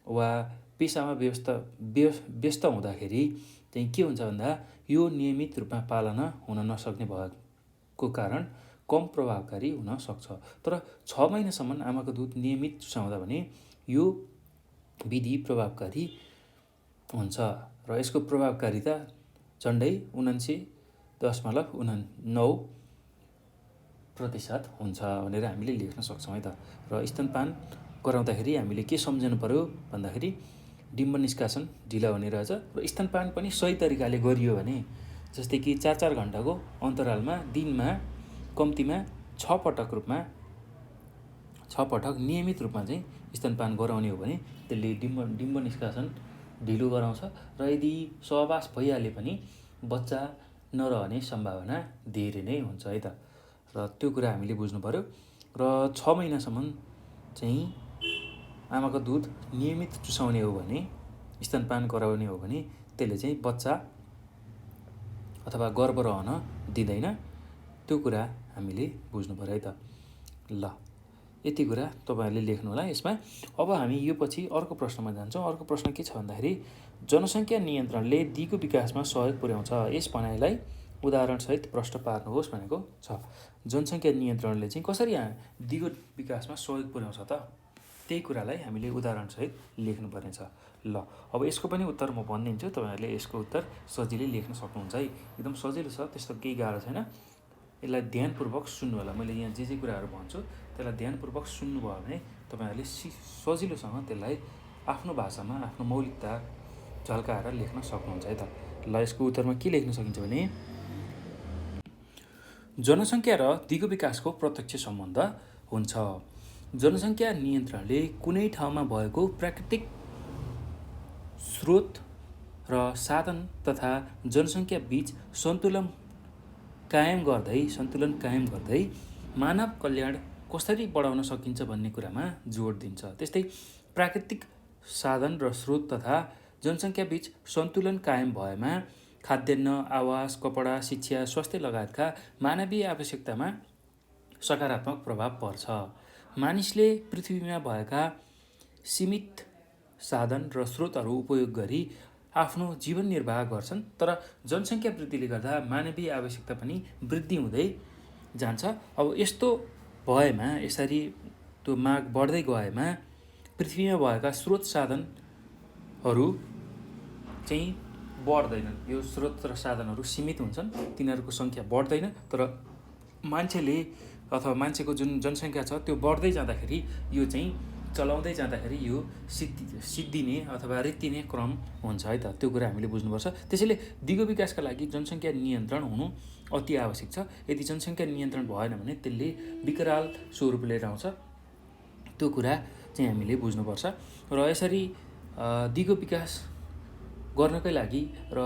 वा पेसामा व्यस्त हुँदाखेरि चाहिँ के हुन्छ भन्दा यो नियमित रूपमा पालना हुन नसक्ने भएको कारण कम प्रभावकारी हुन सक्छ। तर 6 महिनासम्म आमाको दुध नियमित चुसाउँदा भने यो विधि प्रभावकारी हुन्छ र यसको प्रभावकारिता झन्डै 79.9% हुन्छ भनेर हामीले लेख्न सक्छौँ है त। र स्तनपान गराउँदाखेरि हामीले के सम्झनु पर्यो भन्दाखेरि डिम्ब निष्कासन ढिला हुने रहेछ र स्तनपान पनि सही तरिकाले गरियो भने जस्तै कि 4-4 घण्टाको अन्तरालमा दिनमा कम्तीमा 6 पटक नियमित रूपमा चाहिँ स्तनपान गराउने हो भने त्यसले डिम्ब निष्कासन ढिलो गराउँछ र यदि सहवास भइहाले पनि बच्चा नरहने सम्भावना धेरै नै हुन्छ है त। र त्यो कुरा हामीले बुझ्नु पर्यो। र 6 महिनासम्म चाहिँ आमाको दुध नियमित चुसाउने हो भने, स्तनपान गराउने हो भने त्यसले चाहिँ बच्चा अथवा गर्भ रहन दिँदैन। त्यो कुरा हामीले बुझ्नु पर्यो है त। ल यति कुरा तपाईहरुले लेख्नु होला यसमा। अब हामी यो पछि अर्को प्रश्नमा जान्छौँ। अर्को प्रश्न के छ भन्दाखेरि जनसङ्ख्या नियन्त्रणले दिगो विकासमा सहयोग पुर्याउँछ, यस भनाइलाई उदाहरणसहित प्रश्न पार्नुहोस् भनेको छ। जनसङ्ख्या नियन्त्रणले चाहिँ कसरी दिगो विकासमा सहयोग पुर्याउँछ त, त्यही कुरालाई हामीले उदाहरणसहित लेख्नुपर्ने छ। ल अब यसको पनि उत्तर म भनिदिन्छु, तपाईहरुले यसको उत्तर सजिलै लेख्न सक्नुहुन्छ है। एकदम सजिलो छ, त्यस्तो केही गाह्रो छैन। यसलाई ध्यानपूर्वक सुन्नु होला। मैले यहाँ जे कुराहरू भन्छु त्यसलाई ध्यानपूर्वक सुन्नुभयो भने तपाईहरुले सजिलोसँग त्यसलाई आफ्नो भाषामा आफ्नो मौलिकता झल्काएर लेख्न सक्नुहुन्छ है त। ल यसको उत्तरमा के लेख्न सकिन्छ भने जनसङ्ख्या र दिगो विकासको प्रत्यक्ष सम्बन्ध हुन्छ। जनसङ्ख्या नियन्त्रणले कुनै ठाउँमा भएको प्राकृतिक स्रोत र साधन तथा जनसङ्ख्या बीच सन्तुलन सन्तुलन कायम गर्दै मानव कल्याण कसरी बढाउन सकिन्छ भन्ने कुरामा जोड दिन्छ। त्यस्तै प्राकृतिक साधन र स्रोत तथा जनसङ्ख्याबीच सन्तुलन कायम भएमा खाद्यान्न, आवास, कपडा, शिक्षा, स्वास्थ्य लगायतका मानवीय आवश्यकतामा सकारात्मक प्रभाव पर्छ। मानिसले पृथ्वीमा भएका सीमित साधन र स्रोतहरू उपयोग गरी आफ्नो जीवन निर्वाह गर्छन्, तर जनसङ्ख्या वृद्धिले गर्दा मानवीय आवश्यकता पनि वृद्धि हुँदै जान्छ। अब यस्तो भएमा, यसरी त्यो माग बढ्दै गएमा पृथ्वीमा भएका स्रोत साधनहरू चाहिँ बढ्दैनन्। यो स्रोत र साधनहरू सीमित हुन्छन्, तिनीहरूको सङ्ख्या बढ्दैन। तर मान्छेले अथवा मान्छेको जुन जनसङ्ख्या छ त्यो बढ्दै जाँदाखेरि यो चाहिँ चलाउँदै जाँदाखेरि यो सिद्धिने अथवा रित्तिने क्रम हुन्छ है त। त्यो कुरा हामीले बुझ्नुपर्छ। त्यसैले दिगो विकासका लागि जनसङ्ख्या नियन्त्रण हुनु अति आवश्यक छ। यदि जनसङ्ख्या नियन्त्रण भएन भने त्यसले विकराल स्वरूप लिएर आउँछ। त्यो कुरा चाहिँ हामीले बुझ्नुपर्छ। र यसरी दिगो विकास गर्नकै लागि र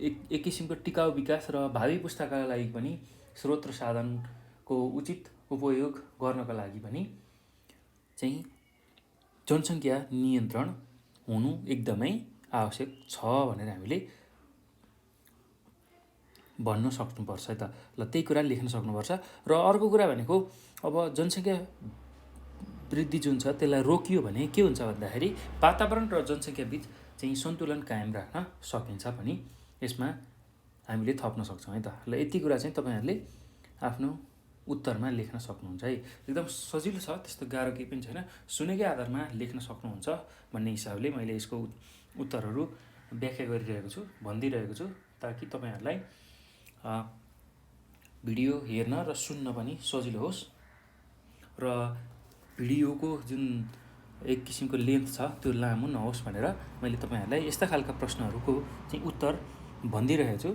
एक किसिमको टिकाउ विकास र भावी पुस्ताका लागि पनि स्रोत र साधनको उचित उपयोग गर्नका लागि पनि चाहिँ जनसङ्ख्या नियन्त्रण हुनु एकदमै आवश्यक छ भनेर हामीले भन्न सक्नुपर्छ है त। ल त्यही कुरा लेख्न सक्नुपर्छ। र अर्को कुरा भनेको अब जनसङ्ख्या वृद्धि जुन छ त्यसलाई रोकियो भने के हुन्छ भन्दाखेरि वातावरण र जनसङ्ख्या बीच चाहिँ सन्तुलन कायम राख्न सकिन्छ पनि यसमा हामीले थप्न सक्छौँ है त। ल यति कुरा चाहिँ तपाईँहरूले आफ्नो उत्तरमा लेख्न सक्नुहुन्छ है। एकदम सजिलो छ, त्यस्तो गाह्रो केही पनि छैन। सुनेकै आधारमा लेख्न सक्नुहुन्छ भन्ने हिसाबले मैले यसको उत्तरहरू व्याख्या गरिरहेको छु, भनिदिइरहेको छु, ताकि तपाईँहरूलाई भिडियो हेर्न र सुन्न पनि सजिलो होस्। र भिडियोको जुन एक किसिमको लेन्थ छ त्यो लामो नहोस् भनेर मैले तपाईँहरूलाई यस्ता खालका प्रश्नहरूको चाहिँ उत्तर भनिदिइरहेको छु।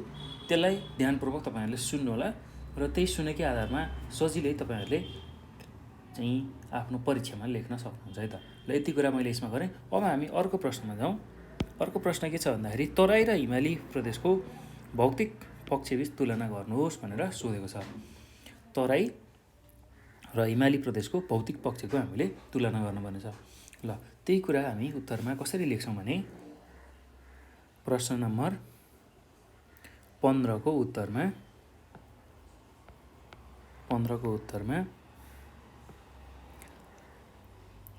त्यसलाई ध्यानपूर्वक तपाईँहरूले सुन्नुहोला र त्यही सुनेकै आधारमा सजिलै तपाईँहरूले चाहिँ आफ्नो परीक्षामा लेख्न सक्नुहुन्छ है त। ल यति कुरा मैले यसमा गरेँ। अब हामी अर्को प्रश्नमा जाउँ। अर्को प्रश्न के छ भन्दाखेरि तराई र हिमाली प्रदेशको भौतिक पक्षबीच तुलना गर्नुहोस् भनेर सोधेको छ। तराई र हिमाली प्रदेशको भौतिक पक्षको हामीले तुलना गर्नुपर्ने छ। ल त्यही कुरा हामी उत्तरमा कसरी लेख्छौँ भने प्रश्न नम्बर 15 को उत्तरमा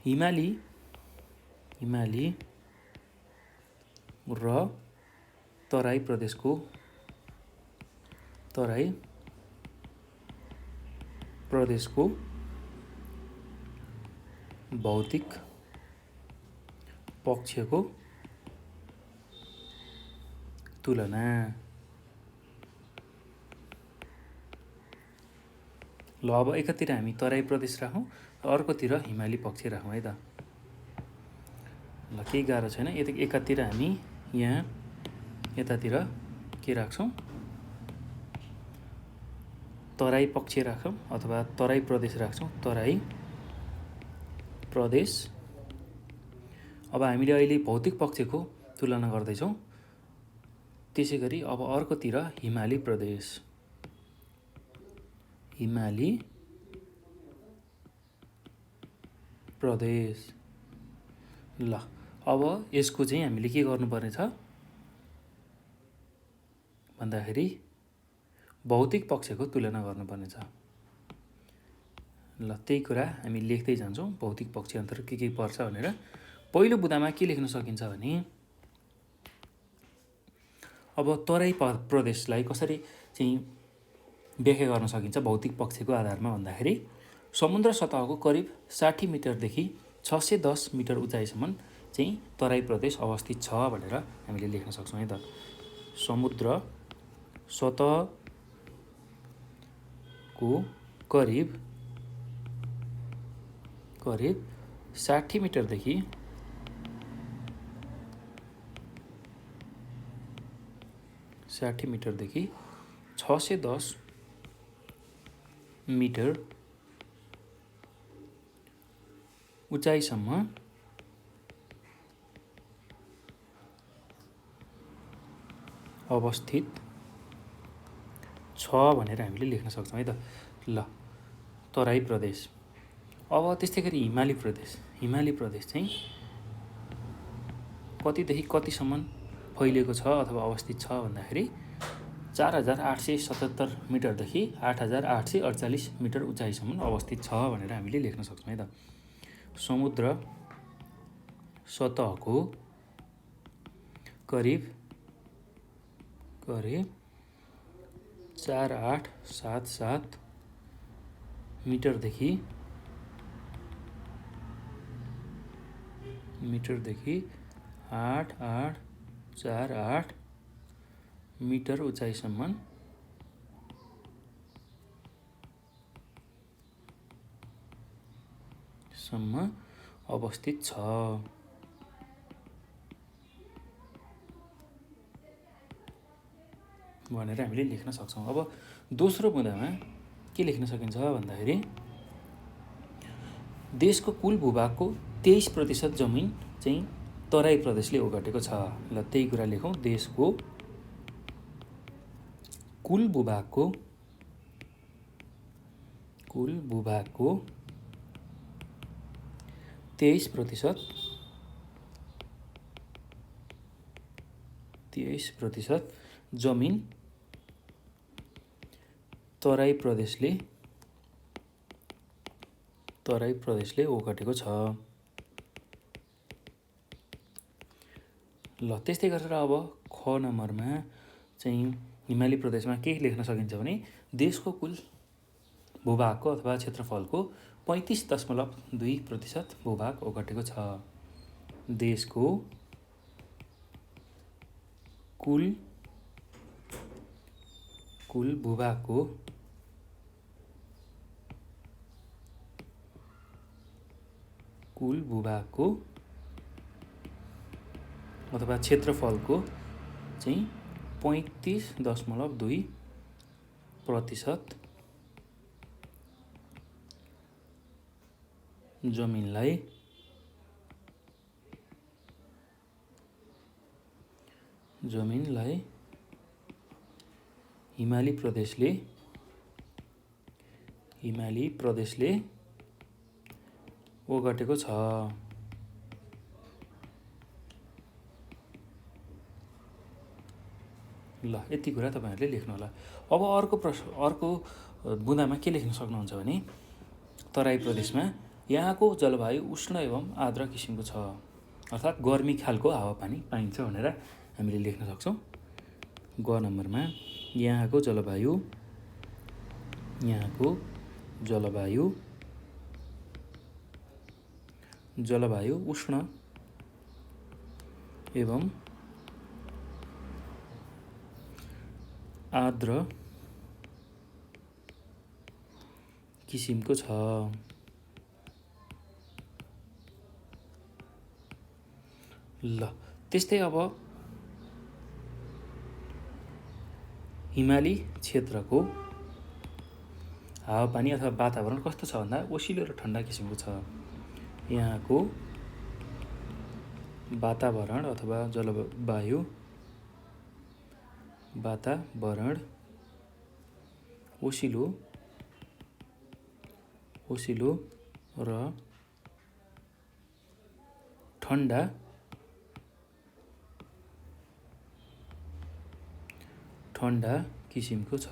हिमाली र तराई प्रदेशको भौतिक पक्षको तुलना। ल अब एकातिर हामी तराई प्रदेश राखौँ र अर्कोतिर हिमाली पक्ष राखौँ है त। ल केही गाह्रो छैन। एकातिर हामी यहाँ यतातिर के राख्छौँ, तराई पक्ष राखौँ अथवा तराई प्रदेश राख्छौँ, तराई प्रदेश। अब हामीले अहिले भौतिक पक्षको तुलना गर्दैछौँ। त्यसै गरी अब अर्कोतिर हिमाली प्रदेश, ल अब यसको चाहिँ हामीले के गर्नुपर्ने छ भन्दाखेरि भौतिक पक्षको तुलना गर्नुपर्ने छ। ल त्यही कुरा हामी लेख्दै जान्छौँ, भौतिक पक्ष अन्तर्गत के पर्छ भनेर। पहिलो बुँदामा के लेख्न सकिन्छ भने अब तराई प्रदेशलाई कसरी चाहिँ व्याख्या गर्न सकिन्छ भौतिक पक्षको आधारमा भन्दाखेरि समुद्र सतहको करिब 60 मिटरदेखि 610 मिटर उचाइसम्म चाहिँ तराई प्रदेश अवस्थित छ भनेर हामीले लेख्न सक्छौँ है त। समुद्र सतहको करिब 60 मिटरदेखि 610 मिटर उचाइसम्म अवस्थित छ भनेर हामीले लेख्न सक्छौँ है त। ल, तराई प्रदेश। अब त्यस्तै गरी हिमाली प्रदेश चाहिँ कतिदेखि कतिसम्म फैलिएको छ अथवा अवस्थित छ भन्दाखेरि 4877 मिटरदेखि 8848 मिटर उचाइसम्म अवस्थित छ भनेर हामीले लेख्न सक्छौँ है त। समुद्र सतहको करिब 4877 मिटरदेखि 8848 मिटर उचाइसम्म अवस्थित छ भनेर हामीले लेख्न सक्छौँ। अब दोस्रो बुँदामा के लेख्न सकिन्छ भन्दाखेरि देशको कुल भूभागको 23% जमिन चाहिँ तराई प्रदेशले ओगटेको छ। ल, त्यही कुरा लेखौँ। देशको कुल भूभागको 23% जमिन तराई प्रदेशले ओगटेको छ। ल, त्यस्तै गरेर अब ख नम्बरमा चाहिँ हिमाली प्रदेशमा के लेख्न सकिन्छ भने देशको कुल भूभागको अथवा क्षेत्रफलको 35.2% भूभाग ओगटेको छ। देशको कुल भूभागको 35.2 अथवा क्षेत्रफलको चाहिँ 35.2% जमिनलाई हिमाली प्रदेशले ओगटेको छ। ल, यति कुरा तपाईहरुले लेख्नु होला। अब अर्को बुँदामा के लेख्न सक्नुहुन्छ भने तराई प्रदेशमा यहाँको जलवायु उष्ण एवं आर्द्र किसिमको छ, अर्थात् गर्मी खालको हावापानी पाइन्छ भनेर हामीले लेख्न सक्छौँ। ग नम्बरमा यहाँको जलवायु उष्ण एवं आर्द्र किसिमको छ। ल, त्यस्तै अब हिमाली क्षेत्रको हावापानी अथवा वातावरण कस्तो छ भन्दा ओसिलो र ठन्डा किसिमको छ। यहाँको वातावरण अथवा जलवायु ओसिलो र ठन्डा किसिमको छ।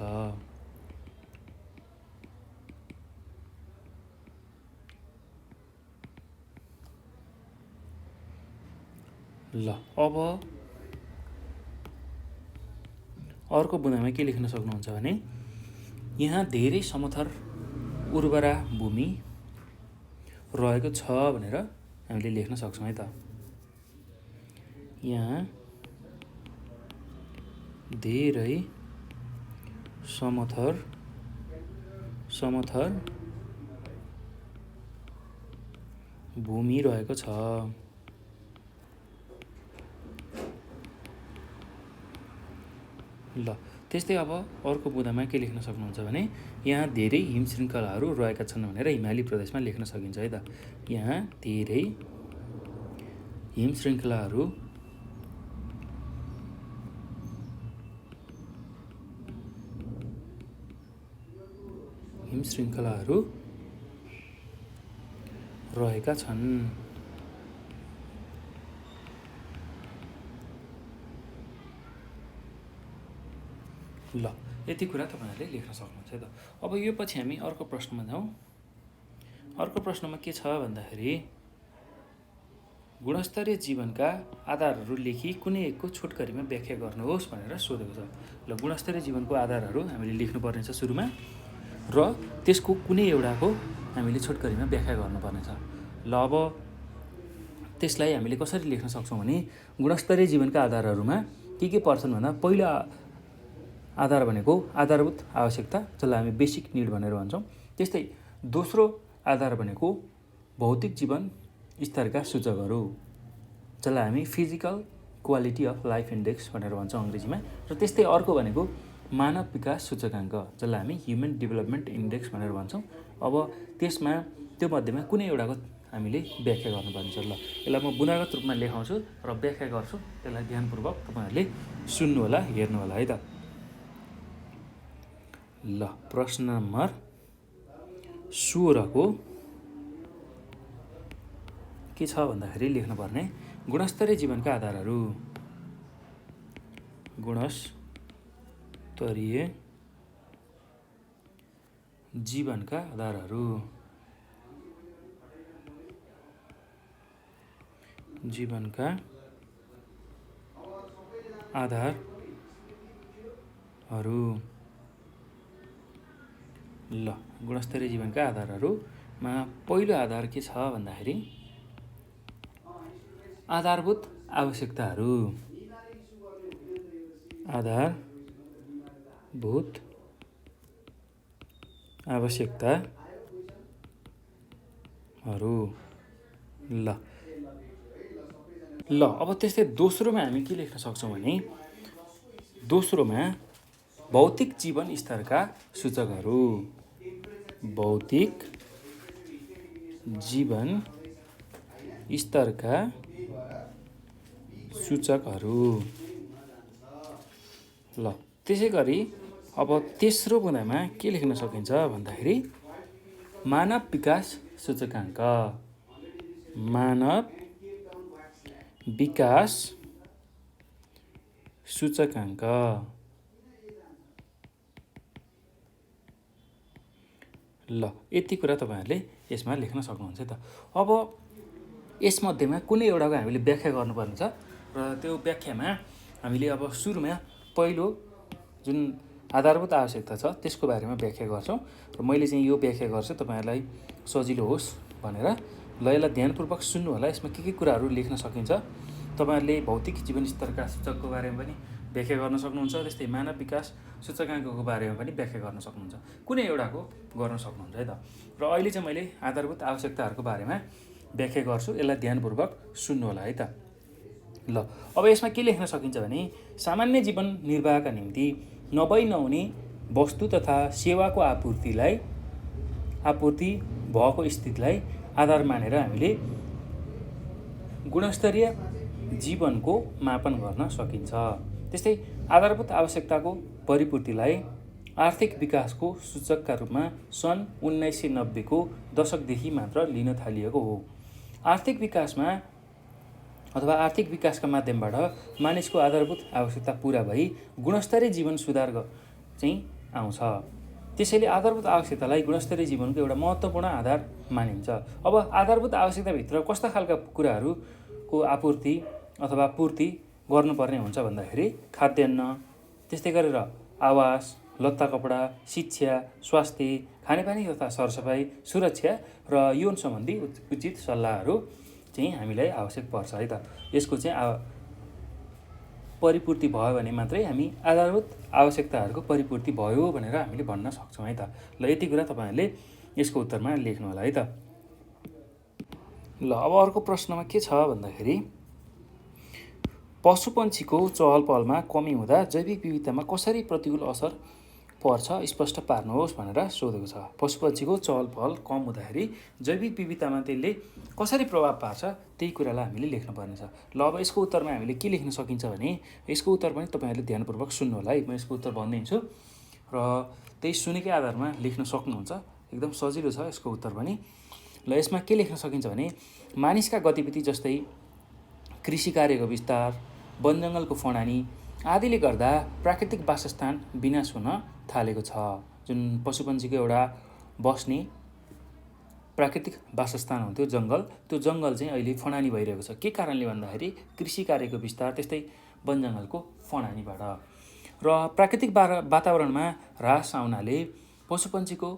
ल, अब अर्को बुँदामा के लेख्न सक्नुहुन्छ भने यहाँ धेरै समथर उर्वरा भूमि रहेको छ भनेर हामीले लेख्न सक्छौँ है त। यहाँ धेरै समथर भूमि रहेको छ। ल, त्यस्तै अब अर्को बुँदामा के लेख्न सक्नुहुन्छ भने यहाँ धेरै हिम श्रृङ्खलाहरू रहेका छन् भनेर हिमाली प्रदेशमा लेख्न सकिन्छ है त। यहाँ धेरै हिम श्रृङ्खलाहरू हिम श्रृङ्खलाहरू रहेका छन्। ल यति कुरा तपाईँहरूले लेख्न सक्नुहुन्छ है त। अब यो पछि हामी अर्को प्रश्नमा जाउँ। अर्को प्रश्नमा के छ भन्दाखेरि गुणस्तरीय जीवनका आधारहरू लेखी कुनै एकको छोटकरीमा व्याख्या गर्नुहोस् भनेर सोधेको छ। ल गुणस्तरीय जीवनको आधारहरू हामीले लेख्नुपर्ने छ सुरुमा र त्यसको कुनै एउटाको हामीले छोटकरीमा व्याख्या गर्नुपर्ने छ। ल अब त्यसलाई हामीले कसरी लेख्न सक्छौँ भने गुणस्तरीय जीवनका आधारहरूमा के पर्छन् भन्दा पहिलो आधार भनेको आधारभूत आवश्यकता, जसलाई हामी बेसिक निड भनेर भन्छौँ। त्यस्तै दोस्रो आधार भनेको भौतिक जीवन स्तरका सूचकहरू, जसलाई हामी physical quality of life index भनेर भन्छौँ अङ्ग्रेजीमा। र त्यस्तै अर्को भनेको मानव विकास सूचकाङ्क, जसलाई हामी ह्युमन डेभलपमेन्ट इन्डेक्स भनेर भन्छौँ। अब त्यसमा त्यो मध्येमा कुनै एउटाको हामीले व्याख्या गर्नुपर्ने छ। ल यसलाई म बुनागत रूपमा लेखाउँछु र व्याख्या गर्छु, त्यसलाई ध्यानपूर्वक तपाईँहरूले सुन्नु होला, हेर्नु होला है त। ल प्रश्न नम्बर 16 को के छ भन्दाखेरि लेख्नुपर्ने गुणस्तरीय जीवनका आधारहरू। गुणस्तरीय जीवनका आधारहरू, जीवनका आधारहरू। ल गुणस्तरीय जीवनका आधारहरूमा पहिलो आधार के छ भन्दाखेरि आधारभूत आवश्यकताहरू। आधारभूत आवश्यकताहरू। ल अब त्यस्तै दोस्रोमा हामी के लेख्न सक्छौँ भने दोस्रोमा भौतिक जीवन स्तरका सूचकहरू। भौतिक जीवन स्तरका सूचकहरू। ल त्यसै गरी अब तेस्रो बुँदामा के लेख्न सकिन्छ भन्दाखेरि मानव विकास सूचकाङ्क। मानव विकास सूचकाङ्क। ल यति कुरा तपाईँहरूले यसमा लेख्न सक्नुहुन्छ त। अब यसमध्येमा कुनै एउटाको हामीले व्याख्या गर्नुपर्ने छ र त्यो व्याख्यामा हामीले अब सुरुमा पहिलो जुन आधारभूत आवश्यकता छ त्यसको बारेमा व्याख्या गर्छौँ र मैले चाहिँ यो व्याख्या गर्छु तपाईँहरूलाई सजिलो होस् भनेर। ल यसलाई ध्यानपूर्वक सुन्नु होला, यसमा के कुराहरू लेख्न सकिन्छ। तपाईँहरूले भौतिक जीवन स्तरका सूचकको बारेमा पनि व्याख्या गर्न सक्नुहुन्छ, त्यस्तै मानव विकास सूचकाङ्कको बारेमा पनि व्याख्या गर्न सक्नुहुन्छ, कुनै एउटाको गर्न सक्नुहुन्छ है त। र अहिले चाहिँ मैले आधारभूत आवश्यकताहरूको बारेमा व्याख्या गर्छु, यसलाई ध्यानपूर्वक सुन्नु होला है त। ल अब यसमा के लेख्न सकिन्छ भने सामान्य जीवन निर्वाहका निम्ति नहुने वस्तु तथा सेवाको आपूर्ति भएको स्थितिलाई आधार मानेर हामीले गुणस्तरीय जीवनको मापन गर्न सकिन्छ। त्यस्तै आधारभूत आवश्यकताको परिपूर्तिलाई आर्थिक विकासको सूचकका रूपमा सन् 1990 को दशकदेखि मात्र लिन थालिएको हो। आर्थिक विकासका माध्यमबाट मानिसको आधारभूत आवश्यकता पूरा भई गुणस्तरीय जीवन सुधार चाहिँ आउँछ। त्यसैले आधारभूत आवश्यकतालाई गुणस्तरीय जीवनको एउटा महत्त्वपूर्ण आधार मानिन्छ। अब आधारभूत आवश्यकताभित्र कस्ता खालका कुराहरूको आपूर्ति अथवा पूर्ति गर्नुपर्ने हुन्छ भन्दाखेरि खाद्यान्न, त्यस्तै गरेर आवास, लत्ता कपडा, शिक्षा, स्वास्थ्य, खानेपानी तथा सरसफाइ, सुरक्षा र यौन सम्बन्धी उचित सल्लाहहरू चाहिँ हामीलाई आवश्यक पर्छ है त। यसको चाहिँ परिपूर्ति भयो भने मात्रै हामी आधारभूत आवश्यकताहरूको परिपूर्ति भयो भनेर हामीले भन्न सक्छौँ है त। ल यति कुरा तपाईँहरूले यसको उत्तरमा लेख्नु होला है त। ल अब अर्को प्रश्नमा के छ भन्दाखेरि पशुपन्छीको चहल पहलमा कमी हुँदा जैविक विविधतामा कसरी प्रतिकूल असर पर्छ स्पष्ट पार्नुहोस् भनेर सोधेको छ। पशुपन्छीको चहल पहल कम हुँदाखेरि जैविक विविधतामा त्यसले कसरी प्रभाव पार्छ त्यही कुरालाई हामीले लेख्नुपर्ने छ। ल अब यसको उत्तरमा हामीले के लेख्न सकिन्छ भने यसको उत्तर पनि तपाईँहरूले ध्यानपूर्वक सुन्नु होला है। म यसको उत्तर भनिदिन्छु। र त्यही सुनेकै आधारमा लेख्न सक्नुहुन्छ। एकदम सजिलो छ यसको उत्तर पनि। ल यसमा के लेख्न सकिन्छ भने मानिसका गतिविधि जस्तै कृषि कार्यको विस्तार, वनजङ्गलको फडानी आदिले गर्दा प्राकृतिक वासस्थान विनाश हुन थालेको छ। जुन पशुपन्छीको एउटा बस्ने प्राकृतिक वासस्थान हुन्थ्यो जङ्गल, त्यो जङ्गल चाहिँ अहिले फडानी भइरहेको छ। के कारणले भन्दाखेरि कृषि कार्यको विस्तार, त्यस्तै वनजङ्गलको फडानीबाट। र प्राकृतिक वातावरणमा ह्रास आउनाले पशुपन्छीको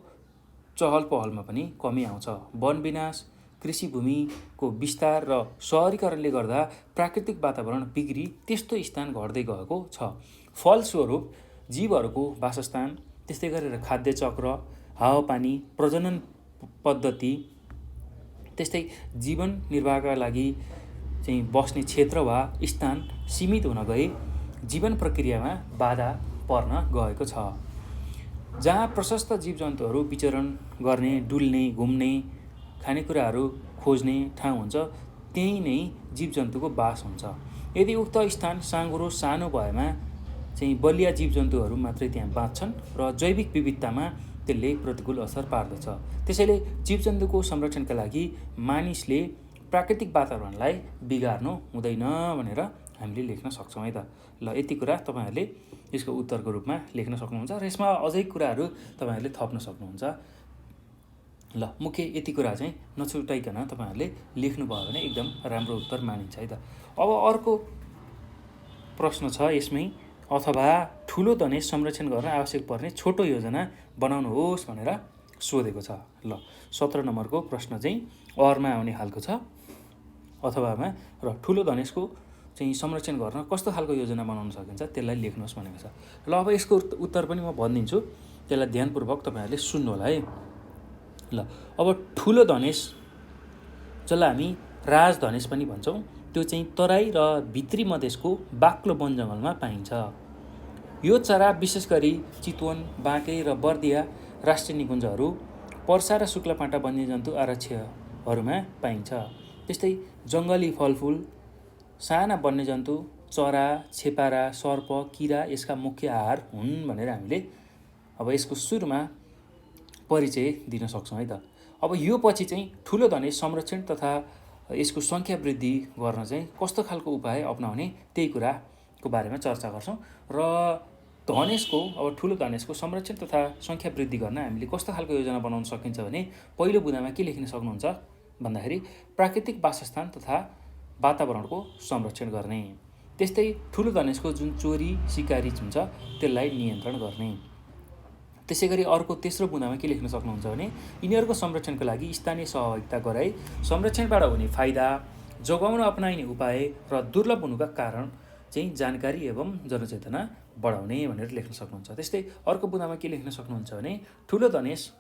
चहल पहलमा पनि कमी आउँछ। वन विनाश, कृषि भूमिको विस्तार र सहरीकरणले गर्दा प्राकृतिक वातावरण बिग्री त्यस्तो स्थान घट्दै गएको छ। फलस्वरूप जीवहरूको वासस्थान, त्यस्तै गरेर खाद्य चक्र, हावापानी, प्रजनन पद्धति, त्यस्तै जीवन निर्वाहका लागि चाहिँ बस्ने क्षेत्र वा स्थान सीमित हुन गए जीवन प्रक्रियामा बाधा पर्न गएको छ। जहाँ प्रशस्त जीवजन्तुहरू विचरण गर्ने, डुल्ने, घुम्ने, खानेकुराहरू खोज्ने ठाउँ हुन्छ, त्यहीँ नै जीवजन्तुको बास हुन्छ। यदि उक्त स्थान साँघुरो सानो भएमा चाहिँ बलिया जीवजन्तुहरू मात्रै त्यहाँ बाँच्छन् र जैविक विविधतामा त्यसले प्रतिकूल असर पार्दछ। त्यसैले जीवजन्तुको संरक्षणका लागि मानिसले प्राकृतिक वातावरणलाई बिगार्नु हुँदैन भनेर हामीले लेख्न सक्छौँ है त। ल यति कुरा तपाईँहरूले यसको उत्तरको रूपमा लेख्न सक्नुहुन्छ र यसमा अझै कुराहरू तपाईँहरूले थप्न सक्नुहुन्छ। ल मुख्य यति कुरा चाहिँ नछुटाइकन तपाईँहरूले लेख्नुभयो भने एकदम राम्रो उत्तर मानिन्छ है त। अब अर्को प्रश्न छ यसमै, अथवा ठुलो धनेश संरक्षण गर्न आवश्यक पर्ने छोटो योजना बनाउनुहोस् भनेर सोधेको छ। ल 17 नम्बरको प्रश्न चाहिँ अरमा आउने खालको छ, अथवामा, र ठुलो धनेशको चाहिँ संरक्षण गर्न कस्तो खालको योजना बनाउन सकिन्छ त्यसलाई लेख्नुहोस् भनेको छ। ल अब यसको उत्तर पनि म भनिदिन्छु, त्यसलाई ध्यानपूर्वक तपाईँहरूले सुन्नु होला है। ल अब ठुलो धनेश, जसलाई हामी राजधनेश पनि भन्छौँ, त्यो चाहिँ तराई र भित्री मधेसको बाक्लो वन जङ्गलमा पाइन्छ। यो चरा विशेष गरी चितवन, बाँके र बर्दिया राष्ट्रिय निकुञ्जहरू, पर्सा र शुक्लापाटा वन्यजन्तु आरक्षहरूमा पाइन्छ। त्यस्तै जङ्गली फलफुल, साना वन्यजन्तु, चरा, छेपारा, सर्प, किरा यसका मुख्य आहार हुन् भनेर हामीले अब यसको सुरुमा परिचय दिन सक्छौँ है त। अब यो पछि चाहिँ ठुलो धनेश संरक्षण तथा यसको सङ्ख्या वृद्धि गर्न चाहिँ कस्तो खालको उपाय अपनाउने त्यही कुराको बारेमा चर्चा गर्छौँ। र धनेशको, अब ठुलो धनेशको संरक्षण तथा सङ्ख्या वृद्धि गर्न हामीले कस्तो खालको योजना बनाउन सकिन्छ भने पहिलो बुँदामा के लेख्न सक्नुहुन्छ भन्दाखेरि प्राकृतिक वासस्थान तथा वातावरणको संरक्षण गर्ने, त्यस्तै ठुलो धनेशको जुन चोरी सिकारी हुन्छ त्यसलाई नियन्त्रण गर्ने। त्यसै गरी अर्को तेस्रो बुँदामा के लेख्न सक्नुहुन्छ भने यिनीहरूको संरक्षणको लागि स्थानीय सहभागिता गराई संरक्षणबाट हुने फाइदा, जोगाउन अपनाइने उपाय र दुर्लभ हुनुका कारण चाहिँ जानकारी एवं जनचेतना बढाउने भनेर लेख्न सक्नुहुन्छ। त्यस्तै अर्को बुँदामा के लेख्न सक्नुहुन्छ भने ठुलो धनेश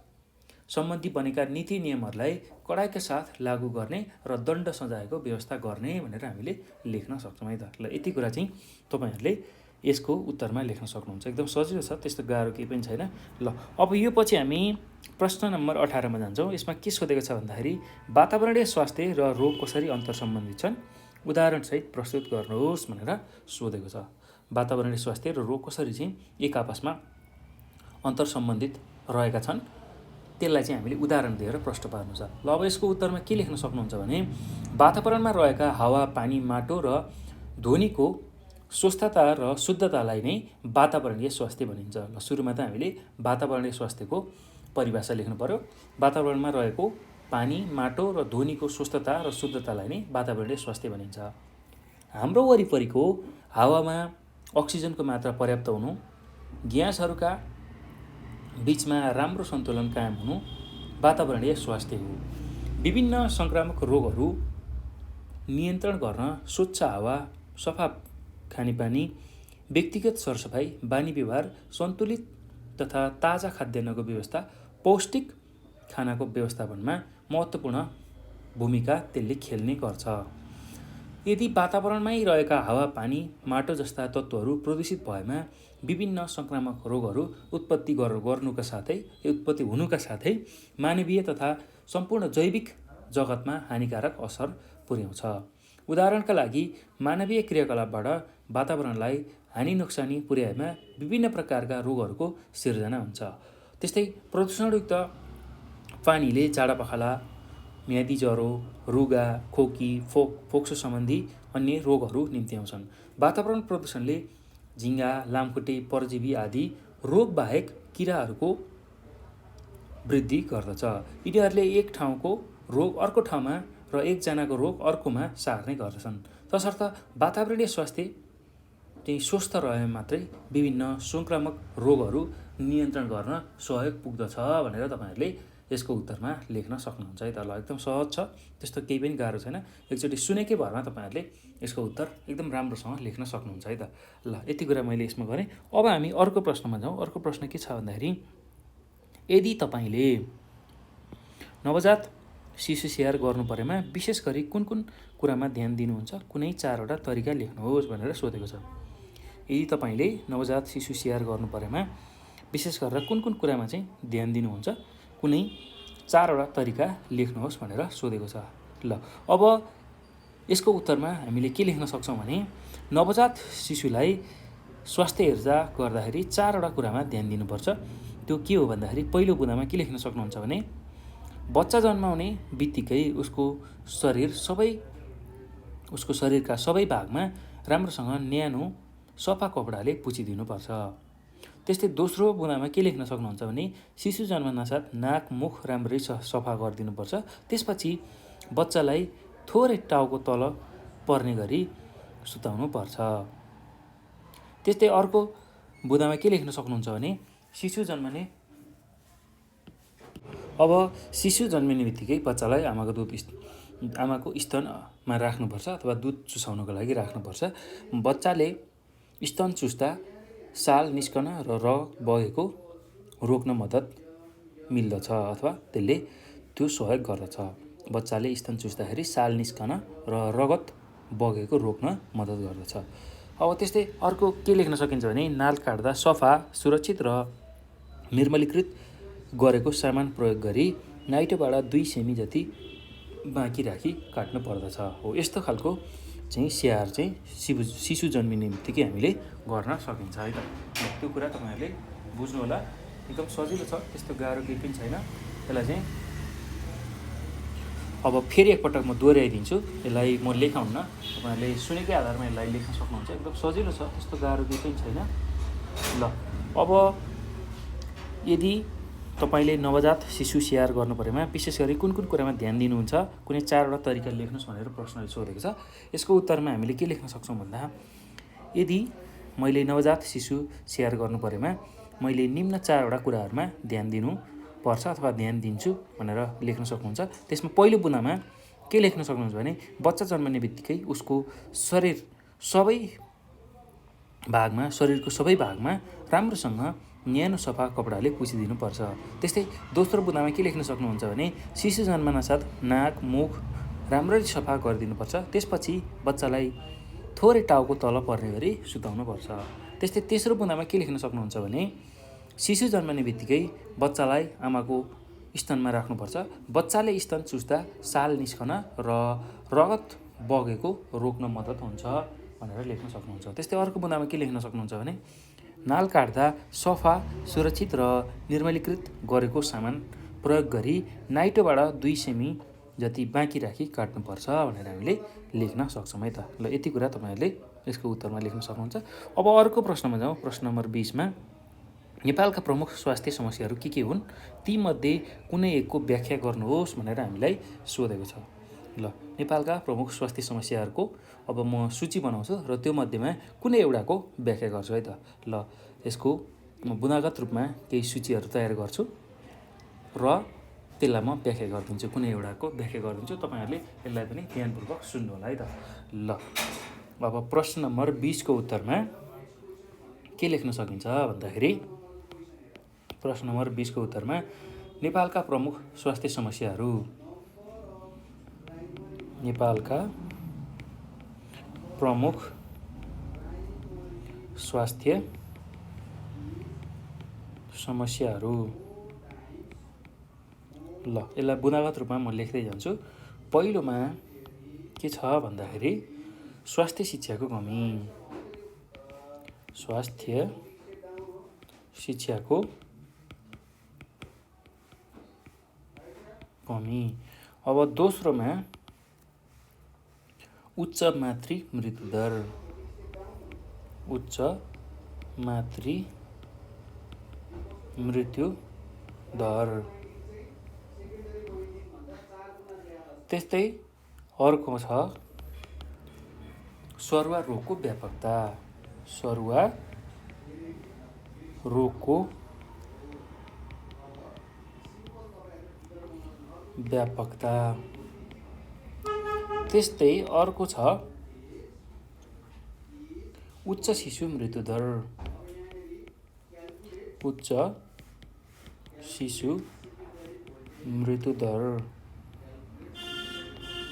सम्बन्धी बनेका नीति नियमहरूलाई कडाइका साथ लागू गर्ने र दण्ड सजायको व्यवस्था गर्ने भनेर हामीले लेख्न सक्छौँ है त। ल यति कुरा चाहिँ तपाईँहरूले यसको उत्तरमा लेख्न सक्नुहुन्छ। एकदम सजिलो छ, त्यस्तो गाह्रो केही पनि छैन। ल अब यो पछि हामी प्रश्न नम्बर 18 मा जान्छौँ। यसमा के सोधेको छ भन्दाखेरि वातावरणीय स्वास्थ्य र रोग कसरी अन्तर सम्बन्धित छन्, उदाहरणसहित प्रस्तुत गर्नुहोस् भनेर सोधेको छ। वातावरणीय स्वास्थ्य र रोग कसरी चाहिँ एक आपसमा अन्तर सम्बन्धित रहेका छन् त्यसलाई चाहिँ हामीले उदाहरण दिएर प्रश्न पार्नु छ। ल अब यसको उत्तरमा के लेख्न सक्नुहुन्छ भने वातावरणमा रहेका हावा, पानी, माटो र ध्वनिको स्वस्थता र शुद्धतालाई नै वातावरणीय स्वास्थ्य भनिन्छ। ल सुरुमा त हामीले वातावरणीय स्वास्थ्यको परिभाषा लेख्नु पर्यो। वातावरणमा रहेको पानी, माटो र ध्वनिको स्वस्थता र शुद्धतालाई नै वातावरणीय स्वास्थ्य भनिन्छ। हाम्रो वरिपरिको हावामा अक्सिजनको मात्रा पर्याप्त हुनु, ग्यासहरूका बीचमा राम्रो सन्तुलन कायम हुनु वातावरणीय स्वास्थ्य हो। विभिन्न सङ्क्रामक रोगहरू नियन्त्रण गर्न स्वच्छ हावा, सफा खानेपानी, व्यक्तिगत सरसफाइ, बानी व्यवहार, सन्तुलित तथा ताजा खाद्यान्नको व्यवस्था, पौष्टिक खानाको व्यवस्थापनमा महत्त्वपूर्ण भूमिका त्यसले खेल्ने गर्छ। यदि वातावरणमै रहेका हावा, पानी, माटो जस्ता तत्त्वहरू प्रदूषित भएमा विभिन्न सङ्क्रामक रोगहरू उत्पत्ति हुनुका साथै मानवीय तथा सम्पूर्ण जैविक जगतमा हानिकारक असर पुर्याउँछ। उदाहरणका लागि मानवीय क्रियाकलापबाट वातावरणलाई हानि नोक्सानी पुर्याएमा विभिन्न प्रकारका रोगहरूको सिर्जना हुन्छ। त्यस्तै प्रदूषणयुक्त पानीले जाडापखाला, म्यादी ज्वरो, रुगा, खोकी, फोक्सो सम्बन्धी अन्य रोगहरू निम्ति आउँछन्। वातावरण प्रदूषणले झिङ्गा, लामखुट्टे, परजीवी आदि रोगबाहेक किराहरूको वृद्धि गर्दछ। यिनीहरूले एक ठाउँको रोग अर्को ठाउँमा र एकजनाको रोग अर्कोमा सार्ने गर्दछन्। तसर्थ वातावरणीय स्वास्थ्य चाहिँ स्वस्थ रहे मात्रै विभिन्न संक्रामक रोगहरू नियन्त्रण गर्न सहयोग पुग्दछ भनेर तपाईँहरूले यसको उत्तरमा लेख्न सक्नुहुन्छ है त। ल एकदम सहज छ, त्यस्तो केही पनि गाह्रो छैन। एकचोटि सुनेकै भरमा तपाईँहरूले यसको उत्तर एकदम राम्रोसँग लेख्न सक्नुहुन्छ है त। ल यति कुरा मैले यसमा गरेँ। अब हामी अर्को प्रश्नमा जाउँ। अर्को प्रश्न के छ भन्दाखेरि, यदि तपाईँले नवजात शिशु स्याहार गर्नु परेमा विशेष गरी कुन कुन कुरामा ध्यान दिनुहुन्छ, कुनै 4वटा तरिका लेख्नुहोस् भनेर सोधेको छ। यदि तपाईँले नवजात शिशु स्याहार गर्नु परेमा विशेष गरेर कुन कुन कुरामा चाहिँ ध्यान दिनुहुन्छ, कुनै 4वटा तरिका लेख्नुहोस् भनेर सोधेको छ। ल अब यसको उत्तरमा हामीले के लेख्न सक्छौँ भने, नवजात शिशुलाई स्वास्थ्य हेरचाह गर्दाखेरि 4वटा कुरामा ध्यान दिनुपर्छ। त्यो के हो भन्दाखेरि, पहिलो बुँदामा के लेख्न सक्नुहुन्छ भने, बच्चा जन्माउने बित्तिकै उसको शरीरका सबै भागमा राम्रोसँग न्यानो सफा कपडाले पुछिदिनुपर्छ। त्यस्तै दोस्रो बुँदामा के लेख्न सक्नुहुन्छ भने, शिशु जन्मनासाथ नाक मुख राम्ररी सफा गरिदिनुपर्छ। त्यसपछि बच्चालाई थोरै टाउको तल पर्ने गरी सुताउनु पर्छ। त्यस्तै अर्को बुँदामा के लेख्न सक्नुहुन्छ भने, शिशु जन्मिने बित्तिकै बच्चालाई आमाको स्तनमा राख्नुपर्छ अथवा दुध चुसाउनको लागि राख्नुपर्छ। बच्चाले स्तन चुस्दा साल निस्कन र रगत बगेको रोक्न मद्दत मिल्दछ अथवा त्यसले त्यो सहयोग गर्दछ। बच्चाले स्तन चुस्दाखेरि साल निस्कन र रगत बगेको रोक्न मद्दत गर्दछ। अब त्यस्तै अर्को के लेख्न सकिन्छ भने, नाल काट्दा सफा, सुरक्षित र निर्मलीकृत गरेको सामान प्रयोग गरी नाइटोबाट 2 सेमी जति बाँकी राखी काट्नु पर्दछ। हो यस्तो खालको चाहिँ स्याहार चाहिँ शिशु जन्मिने बित्तिकै हामीले गर्न सकिन्छ है त। त्यो कुरा तपाईँहरूले बुझ्नु होला। एकदम सजिलो छ, त्यस्तो गाह्रो केही पनि छैन। यसलाई चाहिँ अब फेरि एकपटक म दोहोऱ्याइदिन्छु। यसलाई म लेखाउन्न, तपाईँहरूले सुनेकै आधारमा यसलाई लेख्न सक्नुहुन्छ। एकदम सजिलो छ, त्यस्तो गाह्रो केही पनि छैन। ल अब यदि तपाईँले नवजात शिशु स्याहार गर्नु परेमा विशेष गरी कुन कुन कुरामा ध्यान दिनुहुन्छ, कुनै 4वटा तरिका लेख्नुहोस् भनेर प्रश्नले सोधेको छ। यसको उत्तरमा हामीले के लेख्न सक्छौँ भन्दा, यदि मैले नवजात शिशु स्याहार गर्नु परेमा मैले निम्न 4वटा कुराहरूमा ध्यान दिनुपर्छ अथवा ध्यान दिन्छु भनेर लेख्न सक्नुहुन्छ। त्यसमा पहिलो बुँदामा के लेख्न सक्नुहुन्छ भने, बच्चा जन्मने बित्तिकै उसको शरीरको सबै भागमा राम्रोसँग न्यानो सफा कपडाले पुछिदिनुपर्छ। त्यस्तै दोस्रो बुँदामा के लेख्न सक्नुहुन्छ भने, शिशु जन्मनासाथ नाक मुख राम्ररी सफा गरिदिनुपर्छ। त्यसपछि बच्चालाई थोरै टाउको तल पर्ने गरी सुताउनुपर्छ। त्यस्तै तेस्रो बुँदामा के लेख्न सक्नुहुन्छ भने, शिशु जन्मने बित्तिकै बच्चालाई आमाको स्तनमा राख्नुपर्छ। बच्चाले स्तन चुस्दा साल निस्कन र रगत बगेको रोक्न मद्दत हुन्छ भनेर लेख्न सक्नुहुन्छ। त्यस्तै अर्को बुँदामा के लेख्न सक्नुहुन्छ भने, नाल काट्दा सफा, सुरक्षित र निर्मलीकृत गरेको सामान प्रयोग गरी नाइटोबाट 2 सेमी जति बाँकी राखी काट्नुपर्छ भनेर हामीले लेख्न सक्छौँ है त। ल यति कुरा तपाईँहरूले यसको उत्तरमा लेख्न सक्नुहुन्छ। अब अर्को प्रश्नमा जाउँ। प्रश्न नम्बर 20मा, नेपालका प्रमुख स्वास्थ्य समस्याहरू के हुन्, तीमध्ये कुनै एकको व्याख्या गर्नुहोस् भनेर हामीलाई सोधेको छ। ल नेपालका प्रमुख स्वास्थ्य समस्याहरूको अब म सूची बनाउँछु र त्यो मध्येमा कुनै एउटाको व्याख्या गर्छु है त। ल यसको म बुँदागत रूपमा केही सूचीहरू तयार गर्छु र त्यसलाई म व्याख्या गरिदिन्छु, कुनै एउटाको व्याख्या गरिदिन्छु। तपाईँहरूले यसलाई पनि ध्यानपूर्वक सुन्नु होला है त। ल अब प्रश्न नम्बर 20को उत्तरमा के लेख्न सकिन्छ भन्दाखेरि, प्रश्न नम्बर 20को उत्तरमा नेपालका प्रमुख स्वास्थ्य समस्याहरू, नेपालका प्रमुख स्वास्थ्य समस्याहरू। ल यसलाई बुँदागत रूपमा म लेख्दै जान्छु। पहिलोमा के छ भन्दाखेरि, स्वास्थ्य शिक्षाको कमी। स्वास्थ्य शिक्षाको कमी। अब दोस्रोमा उच्च मातृ मृत्यु दर। उच्च मातृ मृत्यु दर। त्यस्तै अर्को छ सरुवा रोगको व्यापकता। सरुवा रोगको व्यापकता। त्यस्तै अर्को छ उच्च शिशु मृत्यु दर। उच्च शिशु मृत्यु दर।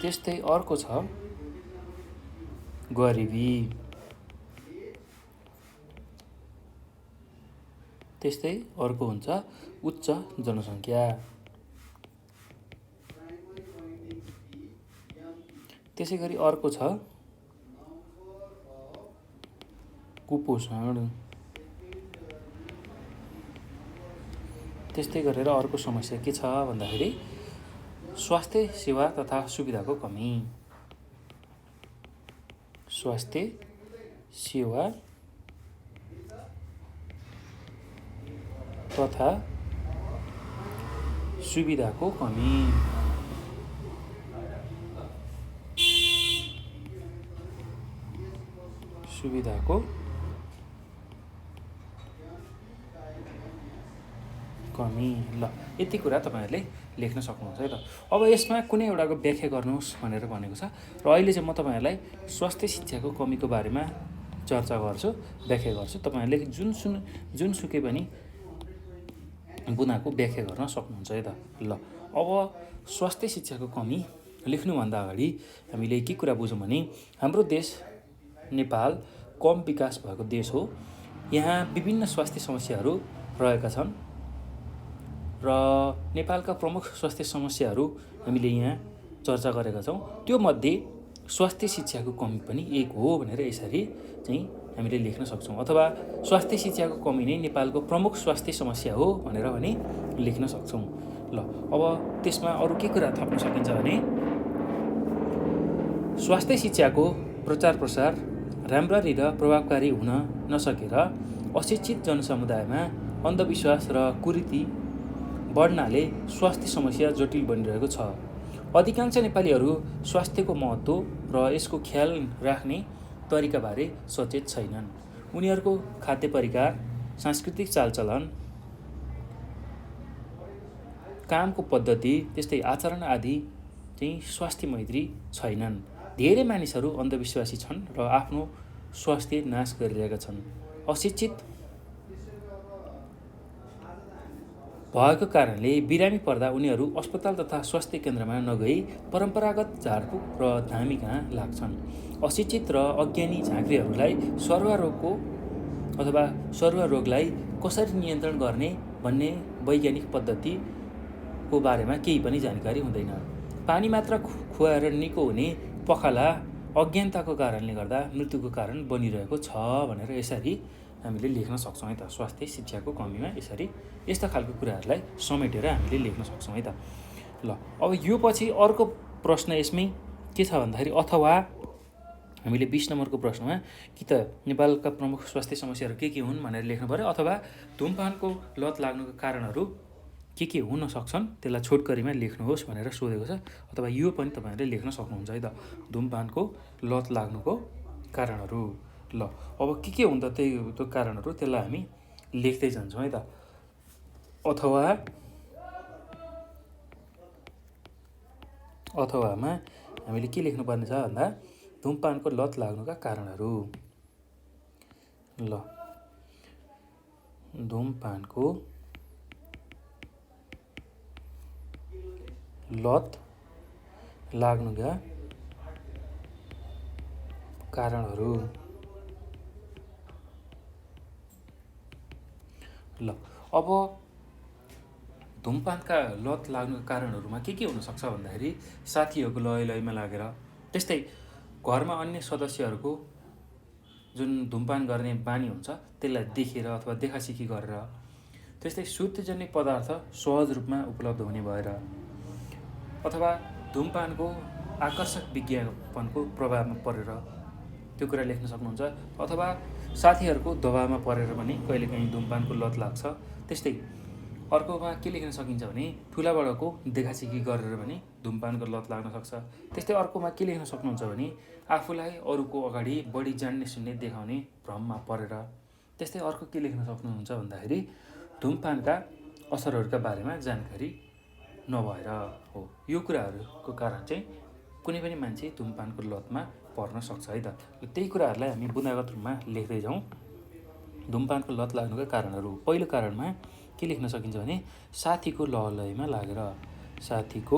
त्यस्तै अर्को छ गरिबी। त्यस्तै अर्को हुन्छ उच्च जनसङ्ख्या। त्यसै गरी अर्को छ कुपोषण। त्यस्तै गरेर अर्को समस्या के छ भन्दाखेरि स्वास्थ्य सेवा तथा सुविधाको कमी। स्वास्थ्य सेवा तथा सुविधाको कमी। सुविधाको कमी। ल यति कुरा तपाईँहरूले लेख्न सक्नुहुन्छ है त। अब यसमा कुनै एउटाको व्याख्या गर्नुहोस् भनेर भनेको छ र अहिले चाहिँ म तपाईँहरूलाई स्वास्थ्य शिक्षाको कमीको बारेमा चर्चा गर्छु, व्याख्या गर्छु। तपाईँहरूले जुनसुकै पनि बुदाको व्याख्या गर्न सक्नुहुन्छ है त। ल अब स्वास्थ्य शिक्षाको कमी लेख्नुभन्दा अगाडि हामीले के कुरा बुझौँ भने हाम्रो देश नेपाल कम विकास भएको देश हो। यहाँ विभिन्न स्वास्थ्य समस्याहरू रहेका छन् र नेपालका प्रमुख स्वास्थ्य समस्याहरू हामीले यहाँ चर्चा गरेका छौँ। त्यो मध्ये स्वास्थ्य शिक्षाको कमी पनि एक हो भनेर यसरी चाहिँ हामीले लेख्न सक्छौँ, अथवा स्वास्थ्य शिक्षाको कमी नै नेपालको प्रमुख स्वास्थ्य समस्या हो भनेर पनि लेख्न सक्छौँ। ल अब त्यसमा अरू के कुरा थप्न सकिन्छ भने स्वास्थ्य शिक्षाको प्रचार प्रसार राम्ररी र प्रभावकारी हुन नसकेर अशिक्षित जनसमुदायमा अन्धविश्वास र कुरीति बढ्नाले स्वास्थ्य समस्या जटिल बनिरहेको छ। अधिकांश नेपालीहरू स्वास्थ्यको महत्त्व र यसको ख्याल राख्ने तरिकाबारे सचेत छैनन्। उनीहरूको खाद्य परिकार, सांस्कृतिक चालचलन, कामको पद्धति, त्यस्तै आचरण आदि चाहिँ स्वास्थ्य मैत्री छैनन्। धेरै मानिसहरू अन्धविश्वासी छन् र आफ्नो स्वास्थ्य नाश गरिरहेका छन्। अशिक्षित भएको कारणले बिरामी पर्दा उनीहरू अस्पताल तथा स्वास्थ्य केन्द्रमा नगई परम्परागत झारफुक र धामी कहाँ लाग्छन्। अशिक्षित र अज्ञानी झाँक्रीहरूलाई सरुवा रोगलाई कसरी नियन्त्रण गर्ने भन्ने वैज्ञानिक पद्धतिको बारेमा केही पनि जानकारी हुँदैन। पानी मात्र खुवाएर निको हुने पखाला अज्ञानताको कारणले गर्दा मृत्युको कारण बनिरहेको छ भनेर यसरी हामीले लेख्न सक्छौँ है त। स्वास्थ्य शिक्षाको कमीमा यसरी यस्ता खालको कुराहरूलाई समेटेर हामीले लेख्न सक्छौँ है त। ल अब यो पछि अर्को प्रश्न यसमै के छ भन्दाखेरि अथवा हामीले 20 नम्बरको प्रश्नमा कि त नेपालका प्रमुख स्वास्थ्य समस्याहरू के हुन् भनेर लेख्नु पर्यो, अथवा धुमपानको लत लाग्नुको कारणहरू के हुन सक्छन् त्यसलाई छोटकरीमा लेख्नुहोस् भनेर सोधेको छ। अथवा यो पनि तपाईँहरूले लेख्न सक्नुहुन्छ है त। धुमपानको लत लाग्नुको कारणहरू। ल अब के हुन्छ त्यो कारणहरू त्यसलाई हामी लेख्दै जान्छौँ है त। अथवामा हामीले के लेख्नुपर्ने छ भन्दा धुमपानको लत लाग्नुका कारणहरू। ल धुमपानको लत लाग्नुका कारणहरू। ल अब धुमपानका लत लाग्नुका कारणहरूमा के हुनसक्छ भन्दाखेरि साथीहरूको लयमा लागेर, त्यस्तै घरमा अन्य सदस्यहरूको जुन धुमपान गर्ने बानी हुन्छ त्यसलाई देखेर अथवा देखासिखी गरेर। त्यस्तै सुर्तीजन्य पदार्थ सहज रूपमा उपलब्ध हुने भएर, अथवा धुमपानको आकर्षक विज्ञापनको प्रभावमा परेर त्यो कुरा लेख्न सक्नुहुन्छ। अथवा साथीहरूको दबावमा परेर पनि कहिलेकाहीँ धुमपानको लत लाग्छ। त्यस्तै अर्कोमा के लेख्न सकिन्छ भने ठुलाबडाको देखासिखी गरेर पनि धुमपानको लत लाग्न सक्छ। त्यस्तै अर्कोमा के लेख्न सक्नुहुन्छ भने आफूलाई अरूको अगाडि बढी जान्ने सुन्ने देखाउने भ्रममा परेर। त्यस्तै अर्को के लेख्न सक्नुहुन्छ भन्दाखेरि धुमपानका असरहरूका बारेमा जानकारी नभएर हो। यो कुराहरूको कारण चाहिँ कुनै पनि मान्छे धुमपानको लतमा पर्न सक्छ है त। त्यही कुराहरूलाई हामी बुँदागत रूपमा लेख्दै जाउँ। धुमपानको लत लाग्नुका कारणहरू। पहिलो कारणमा के लेख्न सकिन्छ भने साथीको लहलहीमा लागेर, साथीको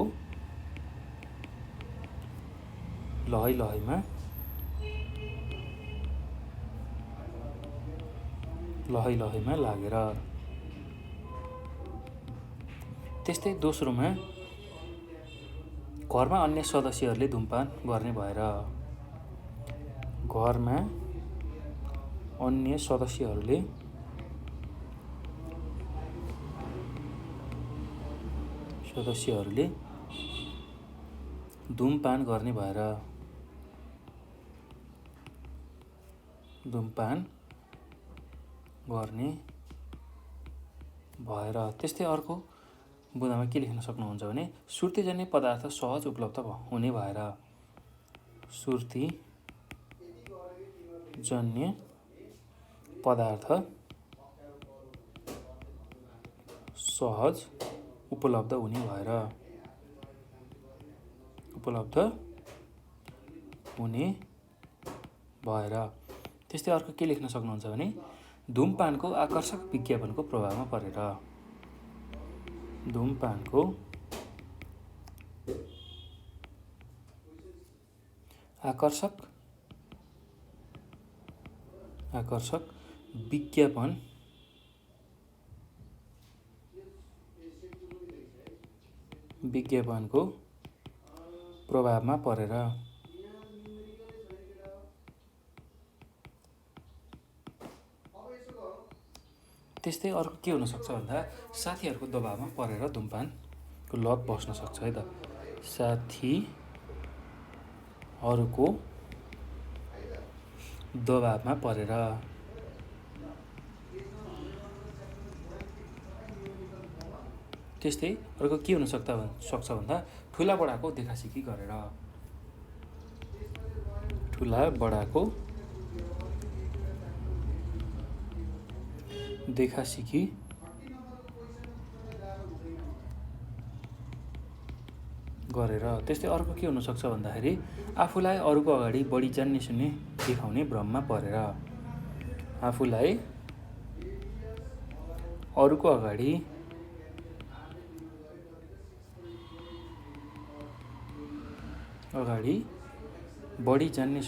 लहैलहैमा लागेर। त्यस्तै दोस्रोमा घरमा अन्य सदस्यहरूले धुमपान गर्ने भएर, घरमा अन्य सदस्यहरूले धुमपान गर्ने भएर, त्यस्तै अर्को बुँदामा के लेख्न सक्नुहुन्छ भने सुर्तीजन्य पदार्थ सहज उपलब्ध हुने भएर, सुर्तीजन्य पदार्थ सहज उपलब्ध हुने भएर। त्यस्तै अर्को के लेख्न सक्नुहुन्छ भने धुमपानको आकर्षक विज्ञापनको प्रभावमा परेर, धुमपानको आकर्षक विज्ञापनको प्रभावमा परेर। त्यस्तै अर्को के हुनसक्छ भन्दा साथीहरूको दबावमा परेर धुमपानको लत बस्न सक्छ है त। साथीहरूको दबावमा परेर। त्यस्तै अर्को के हुन सक्छ भन्दा ठुलाबडाको देखासिखी गरेर, ठुलाबडाको देखासिखी गरेर। त्यस्तै अर्को के हुनसक्छ भन्दाखेरि आफूलाई अरूको अगाडि बढी जान्ने सुन्ने देखाउने भ्रममा परेर, आफूलाई अरूको अगाडि बढी जान्ने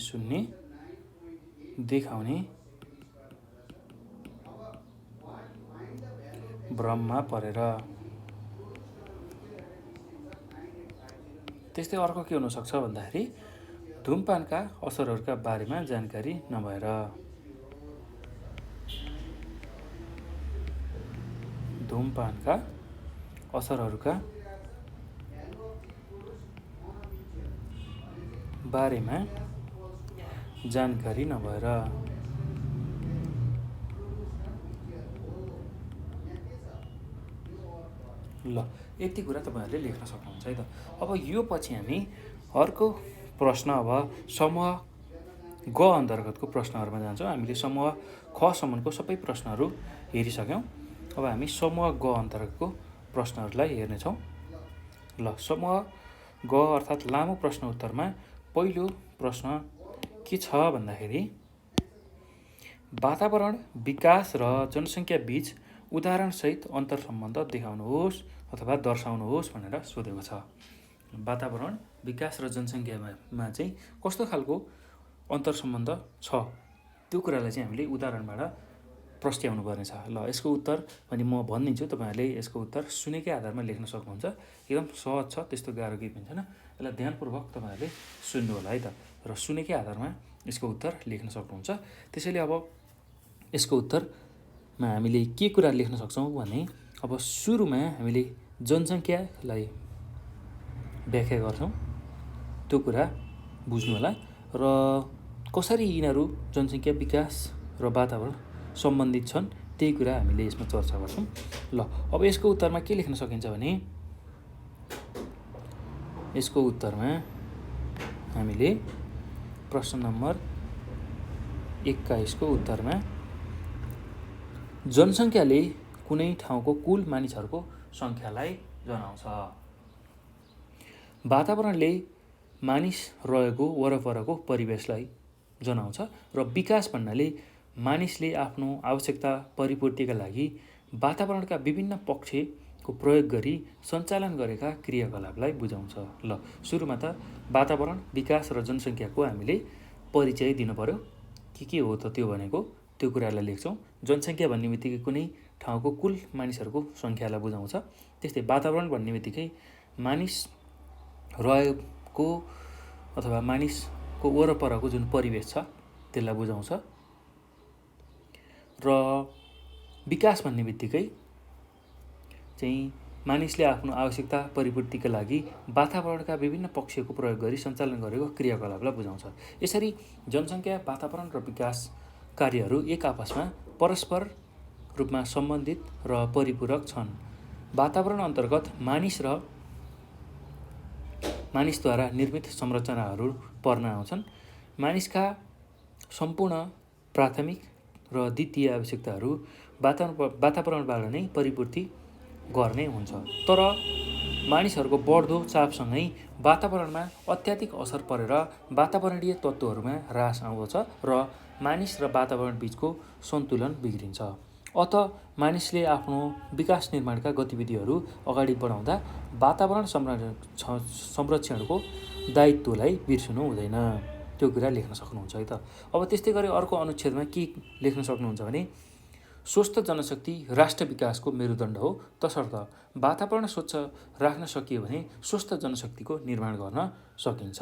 सुन्ने देखाउने भ्रममा परेर। त्यस्तै अर्को के हुनसक्छ भन्दाखेरि धुमपानका असरहरूका बारेमा जानकारी नभएर, धुमपानका असरहरूका बारेमा जानकारी नभएर। ल यति कुरा तपाईँहरूले लेख्न सक्नुहुन्छ है त। अब यो पछि हामी अर्को प्रश्न, अब समूह ग अन्तर्गतको प्रश्नहरूमा जान्छौँ। हामीले समूह खसम्मको सबै प्रश्नहरू हेरिसक्यौँ। अब हामी समूह ग अन्तर्गतको प्रश्नहरूलाई हेर्नेछौँ। ल समूह ग अर्थात् लामो प्रश्न उत्तरमा पहिलो प्रश्न के छ भन्दाखेरि वातावरण, विकास र जनसङ्ख्या बीच उदाहरणसहित अन्तरसम्बन्ध देखाउनुहोस् अथवा दर्शाउनुहोस् भनेर सोधेको छ। वातावरण, विकास र जनसङ्ख्यामा चाहिँ कस्तो खालको अन्तरसम्बन्ध छ त्यो कुरालाई चाहिँ हामीले उदाहरणबाट प्रस्ट्याउनु पर्नेछ। ल यसको उत्तर पनि म भनिदिन्छु, तपाईँहरूले यसको उत्तर सुनेकै आधारमा लेख्न सक्नुहुन्छ। एकदम सहज छ, त्यस्तो गाह्रो केही पनि छैन। यसलाई ध्यानपूर्वक तपाईँहरूले सुन्नु होला है त, र सुनेकै आधारमा यसको उत्तर लेख्न सक्नुहुन्छ। त्यसैले अब यसको उत्तरमा हामीले के कुरा लेख्न सक्छौँ भने, अब सुरुमा हामीले जनसङ्ख्यालाई व्याख्या गर्छौँ, त्यो कुरा बुझ्नु होला, र कसरी यिनीहरू जनसङ्ख्या, विकास र वातावरण सम्बन्धित छन् त्यही कुरा हामीले यसमा चर्चा गर्छौँ। ल अब यसको उत्तरमा के लेख्न सकिन्छ भने, यसको उत्तरमा हामीले प्रश्न नम्बर 21 को उत्तरमा जनसङ्ख्याले कुनै ठाउँको कुल मानिसहरूको सङ्ख्यालाई जनाउँछ, वातावरणले मानिस रहेको वरपरको परिवेशलाई जनाउँछ, र विकास भन्नाले मानिसले आफ्नो आवश्यकता परिपूर्तिका लागि वातावरणका विभिन्न पक्षको प्रयोग गरी सञ्चालन गरेका क्रियाकलापलाई बुझाउँछ। ल सुरुमा त वातावरण, विकास र जनसङ्ख्याको हामीले परिचय दिनु पर्यो। के हो त त्यो भनेको, त्यो कुरालाई लेख्छौँ। जनसङ्ख्या भन्ने बित्तिकै कुनै ठाउँको कुल मानिसहरूको सङ्ख्यालाई बुझाउँछ। त्यस्तै वातावरण भन्ने बित्तिकै मानिस रहेको अथवा मानिसको वरपरको जुन परिवेश छ त्यसलाई बुझाउँछ। र विकास भन्ने बित्तिकै चाहिँ मानिसले आफ्नो आवश्यकता परिपूर्तिका लागि वातावरणका विभिन्न पक्षको प्रयोग गरी सञ्चालन गरेको क्रियाकलापलाई बुझाउँछ। यसरी जनसङ्ख्या, वातावरण र विकास कार्यहरू एक आपसमा परस्पर रूपमा सम्बन्धित र परिपूरक छन्। वातावरण अन्तर्गत मानिस र मानिसद्वारा निर्मित संरचनाहरू पर्न आउँछन्। मानिसका सम्पूर्ण प्राथमिक र द्वितीय आवश्यकताहरू वातावरणबाट नै परिपूर्ति गर्ने हुन्छ। तर मानिसहरूको बढ्दो चापसँगै वातावरणमा अत्याधिक असर परेर वातावरणीय तत्त्वहरूमा ह्रास आउँदछ र मानिस र वातावरण बीचको सन्तुलन बिग्रिन्छ। अत मानिसले आफ्नो विकास निर्माणका गतिविधिहरू अगाडि बढाउँदा वातावरण संरक्षणको दायित्वलाई बिर्सनु हुँदैन। त्यो कुरा लेख्न सक्नुहुन्छ है त। अब त्यस्तै गरी अर्को अनुच्छेदमा के लेख्न सक्नुहुन्छ भने, स्वस्थ जनशक्ति राष्ट्र विकासको मेरुदण्ड हो, तसर्थ वातावरण स्वच्छ राख्न सकियो भने स्वस्थ जनशक्तिको निर्माण गर्न सकिन्छ,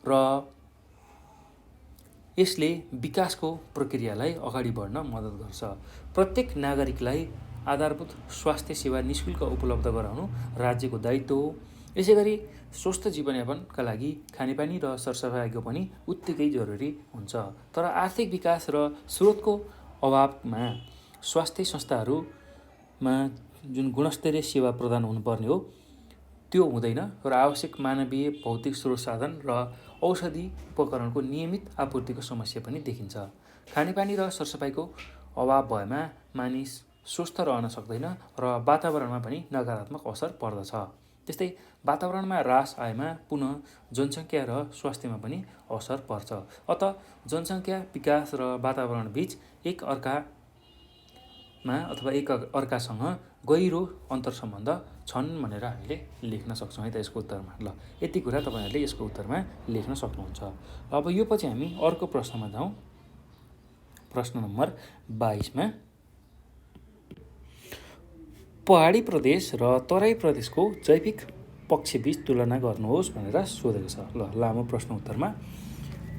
र यसले विकासको प्रक्रियालाई अगाडि बढ्न मद्दत गर्छ। प्रत्येक नागरिकलाई आधारभूत स्वास्थ्य सेवा निःशुल्क उपलब्ध गराउनु राज्यको दायित्व हो। यसै गरी स्वस्थ जीवनयापनका लागि खानेपानी र सरसफाइको पनि उत्तिकै जरुरी हुन्छ। तर आर्थिक विकास र स्रोतको अभावमा स्वास्थ्य संस्थाहरूमा जुन गुणस्तरीय सेवा प्रदान हुनुपर्ने हो त्यो हुँदैन, र आवश्यक मानवीय भौतिक स्रोत साधन र औषधि उपकरणको नियमित आपूर्तिको समस्या पनि देखिन्छ। खानेपानी र सरसफाइको अभाव भएमा मानिस स्वस्थ रहन सक्दैन र वातावरणमा पनि नकारात्मक असर पर्दछ। त्यस्तै वातावरणमा ह्रास आएमा पुनः जनसङ्ख्या र स्वास्थ्यमा पनि असर पर्छ। अत जनसङ्ख्या, विकास र वातावरण बीच एक अर्कासँग गहिरो अन्तरसम्बन्ध छन् भनेर हामीले लेख्न सक्छौँ है त यसको उत्तरमा। ल यति कुरा तपाईँहरूले यसको उत्तरमा लेख्न सक्नुहुन्छ। अब यो पछि हामी अर्को प्रश्नमा जाउँ। प्रश्न नम्बर 22मा पहाडी प्रदेश र तराई प्रदेशको जैविक पक्षबीच तुलना गर्नुहोस् भनेर सोधेको छ। ल लामो प्रश्न उत्तरमा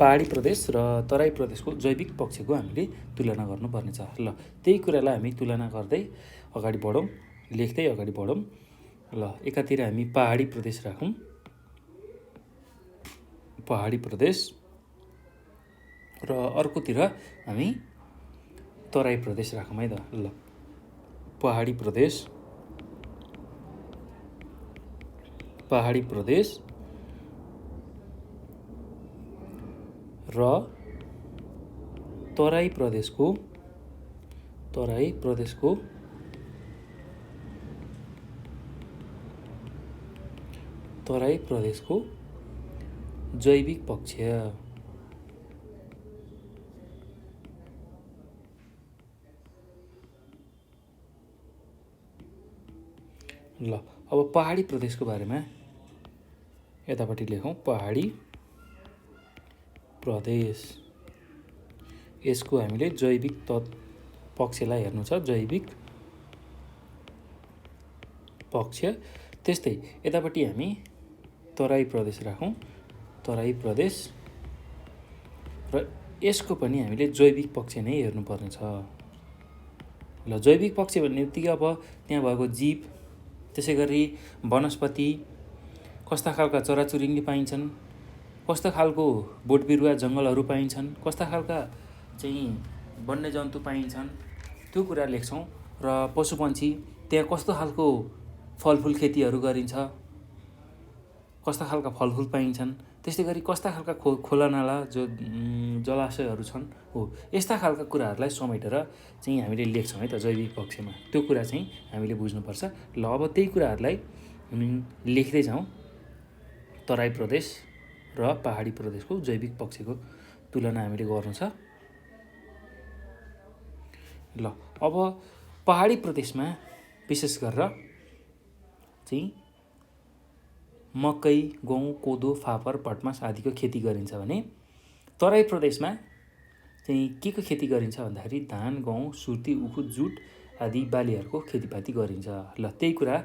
पहाडी प्रदेश र तराई प्रदेशको जैविक पक्षको हामीले तुलना गर्नुपर्ने छ। ल त्यही कुरालाई हामी तुलना गर्दै अगाडि बढौँ, लेख्दै अगाडि बढौँ। ल एकातिर हामी पहाडी प्रदेश राखौँ, पहाडी प्रदेश, र अर्कोतिर हामी तराई प्रदेश राखौँ है त। ल पहाडी प्रदेश, पहाडी प्रदेश र तराई प्रदेशको जैविक पक्ष। ल अब पहाडी प्रदेशको बारेमा यतापट्टि लेखौँ। पहाडी प्रदेश यसको हामीले जैविक पक्षलाई हेर्नु छ, जैविक पक्ष। त्यस्तै यतापट्टि हामी तराई प्रदेश राखौँ, तराई प्रदेश, र यसको पनि हामीले जैविक पक्ष नै हेर्नुपर्ने छ। ल जैविक पक्ष भन्ने बित्तिकै अब त्यहाँ भएको जीव, त्यसै गरी वनस्पति, कस्ता खालका चराचुरुङ्गी पाइन्छन्, कस्ता खालको बोटबिरुवा जङ्गलहरू पाइन्छन्, कस्ता खालका चाहिँ वन्यजन्तु पाइन्छन्, त्यो कुरा लेख्छौँ। र पशुपन्छी, त्यहाँ कस्तो खालको फलफुल खेतीहरू गरिन्छ, कस्ता खालका फलफुल पाइन्छन्, त्यस्तै गरी कस्ता खालका खोलानाला जो जलाशयहरू छन्, हो यस्ता खालका कुराहरूलाई समेटेर चाहिँ हामीले लेख्छौँ है त जैविक पक्षमा। त्यो कुरा चाहिँ हामीले बुझ्नुपर्छ। ल अब त्यही कुराहरूलाई हामी लेख्दै जाउँ। तराई प्रदेश र पहाडी प्रदेशको जैविक पक्षको तुलना हामीले गर्नु छ। ल अब पहाडी प्रदेशमा विशेष गरेर चाहिँ मकै, गहुँ, कोदो, फापर, भटमास आदिको खेती गरिन्छ भने तराई प्रदेशमा चाहिँ के को खेती गरिन्छ भन्दाखेरि धान, गहुँ, सुर्ती, उखु, जुट आदि बालीहरूको खेतीपाती गरिन्छ। ल त्यही कुरा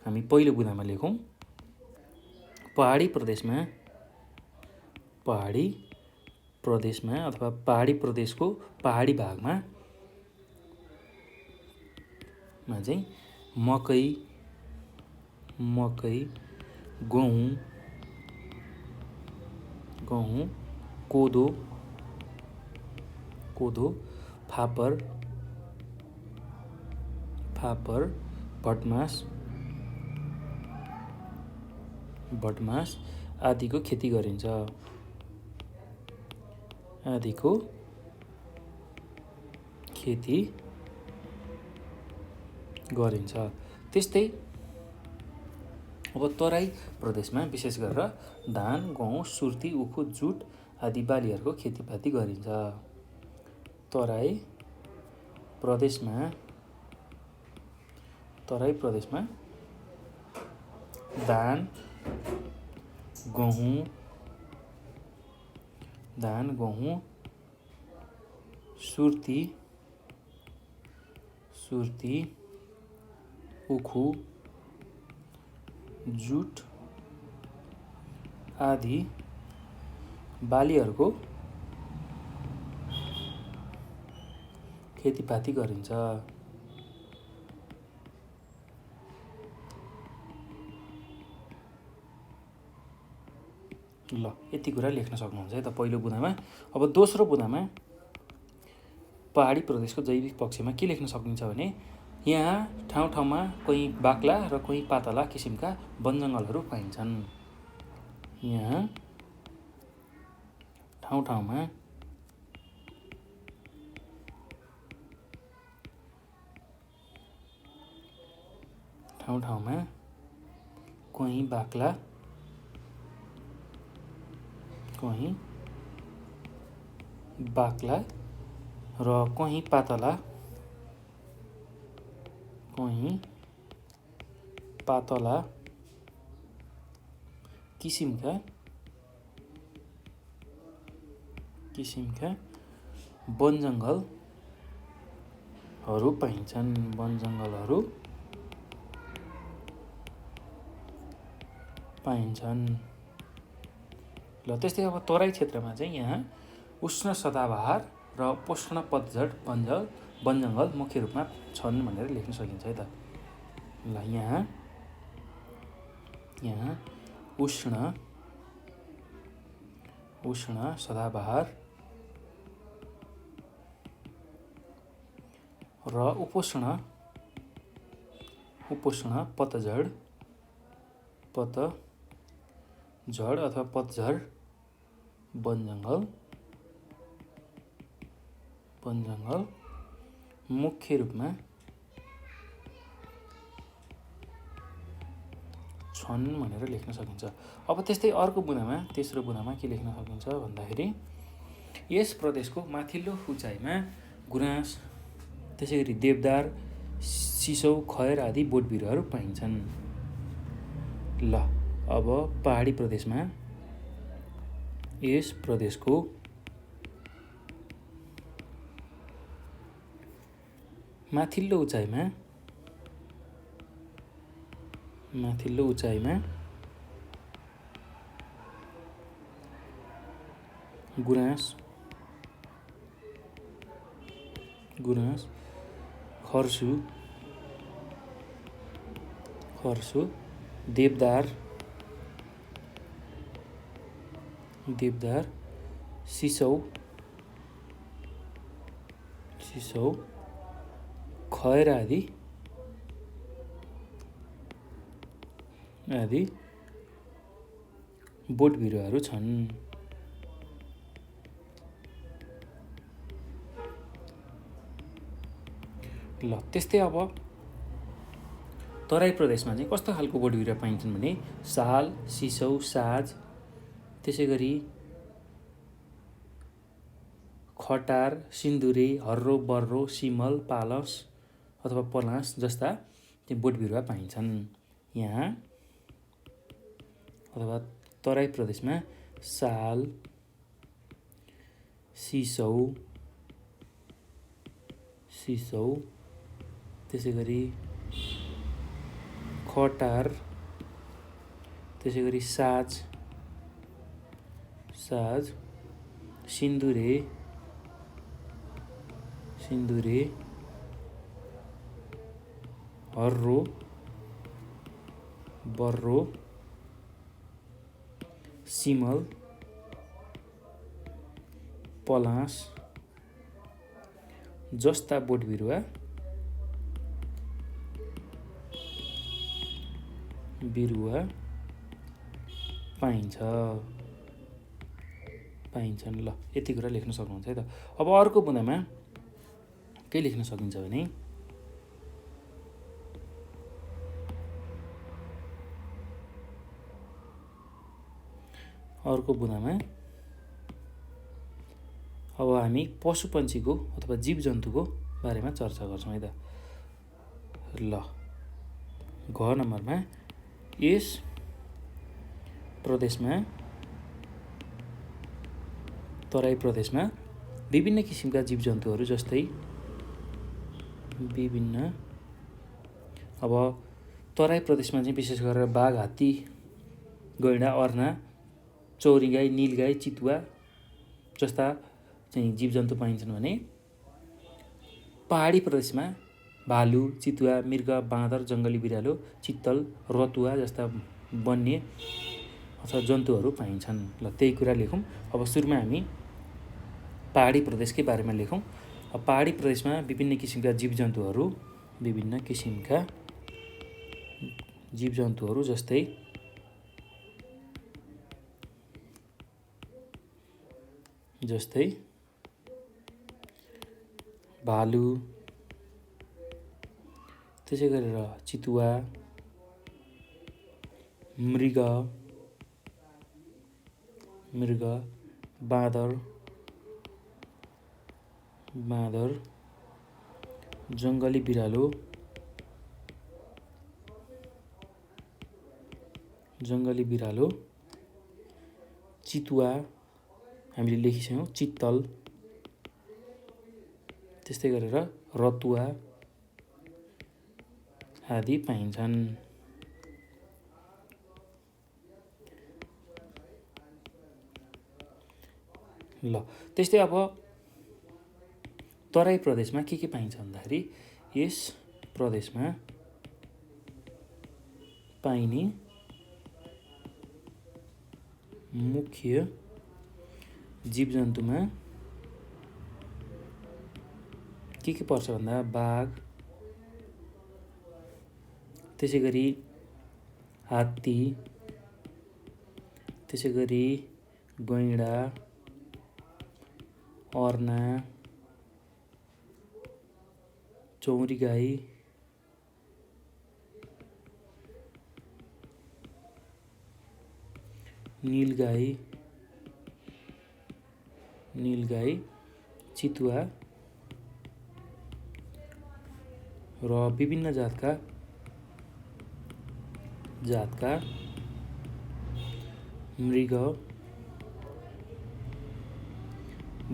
हामी पहिलो बुँदामा लेखौँ। पहाडी प्रदेशमा अथवा पहाडी प्रदेशको पहाडी भागमा चाहिँ मकै, गहुँ, कोदो, फापर, भटमास आदिको खेती गरिन्छ। त्यस्तै अब तराई प्रदेशमा विशेष गरेर धान, गहुँ, सुर्ती, उखु, जुट आदि बालीहरूको खेतीपाती गरिन्छ। तराई प्रदेशमा धान, गहुँ, सुर्ती, उखु, जुट आदि बालीहरूको खेतीपाती गरिन्छ। ल यति कुरा लेख्न सक्नुहुन्छ है त पहिलो बुँदामा। अब दोस्रो बुँदामा पहाडी प्रदेशको जैविक पक्षमा के लेख्न सकिन्छ भने यहाँ ठाउँ ठाउँमा कोही बाक्ला र कोही पातला किसिमका वनजङ्गलहरू पाइन्छन्। यहाँ ठाउँ ठाउँमा कोही बाक्ला, र कोही पातला किसिमका वनजङ्गलहरू पाइन्छन्। ल त्यस्तै अब तराई क्षेत्रमा चाहिँ यहाँ उष्ण सदाबहार र उपोष्ण पतझड वनजङ्गल मुख्य रूपमा छन् भनेर लेख्न सकिन्छ है त। ल यहाँ उष्ण सदाबहार र उपोष्ण पतझड अथवा पतझर वनजङ्गल मुख्य रूपमा छन् भनेर लेख्न सकिन्छ। अब त्यस्तै अर्को बुँदामा, तेस्रो बुँदामा के लेख्न सकिन्छ भन्दाखेरि यस प्रदेशको माथिल्लो उचाइमा गुराँस, त्यसै गरी देवदार, सिसौ, खयर आदि बोटबिरुवाहरू पाइन्छन्। ल अब पहाडी प्रदेशमा यस प्रदेशको माथिल्लो उचाइमा गुराँस खर्सु देवदार सिसौ खएर आदि बोट बिरुवाहरू छन्। ल त्यस्तै अब तराई प्रदेशमा चाहिँ कस्तो खालको बोट बिरुवा पाइन्छन् भने साल, सिसौ, साज, त्यसै गरी खटार, सिन्दुरे, हर्रो, बर्रो, सिमल, पालस अथवा पलास जस्ता ती बोट बिरुवा पाइन्छन्। यहाँ अथवा तराई प्रदेशमा साल, सिसौ, त्यसै गरी खटार, त्यसै गरी साज, सिन्दुरे, हर्रो, बर्रो, सिमल, पलास जस्ता बोट बिरुवा पाइन्छन्। ल यति कुरा लेख्न सक्नुहुन्छ है त। अब अर्को बुँदामा के लेख्न सकिन्छ भने अब हामी पशुपन्छीको अथवा जीव जन्तुको बारेमा चर्चा गर्छौँ है त। ल घ नम्बरमा यस प्रदेशमा तराई प्रदेशमा विभिन्न किसिमका जीव जन्तुहरू जस्तै अब तराई प्रदेशमा चाहिँ विशेष गरेर बाघ, हात्ती, गैंडा, अर्ना, चौरी गाई, नीलगाई, चितुवा जस्ता चाहिँ जीव जन्तु पाइन्छन् भने पहाडी प्रदेशमा भालु, चितुवा, मृग, बाँदर, जङ्गली बिरालो, चित्तल, रतुवा जस्ता वन्य अथवा जन्तुहरू पाइन्छन्। ल त्यही कुरा लेखौँ। अब सुरुमा हामी पहाडी प्रदेशकै बारेमा लेखौँ। अब पहाडी प्रदेशमा विभिन्न किसिमका जीव जन्तुहरू जस्तै भालु, त्यसै गरेर चितुवा, मृग, बाँदर, जङ्गली बिरालो, चितुवा हामीले लेखिसक्यौँ, चित्तल, त्यस्तै गरेर रतुवा आदि पाइन्छन्। ल त्यस्तै अब तराई प्रदेशमा के पाइन्छ भन्दाखेरि यस प्रदेशमा पाइने मुख्य जीव जन्तुमा के पर्छ भन्दा बाघ, त्यसै गरी हात्ती, त्यसै गरी गैंडा, अर्ना, चौरी गाई, नीलगाई, चितुवा र विभिन्न जातका मृग,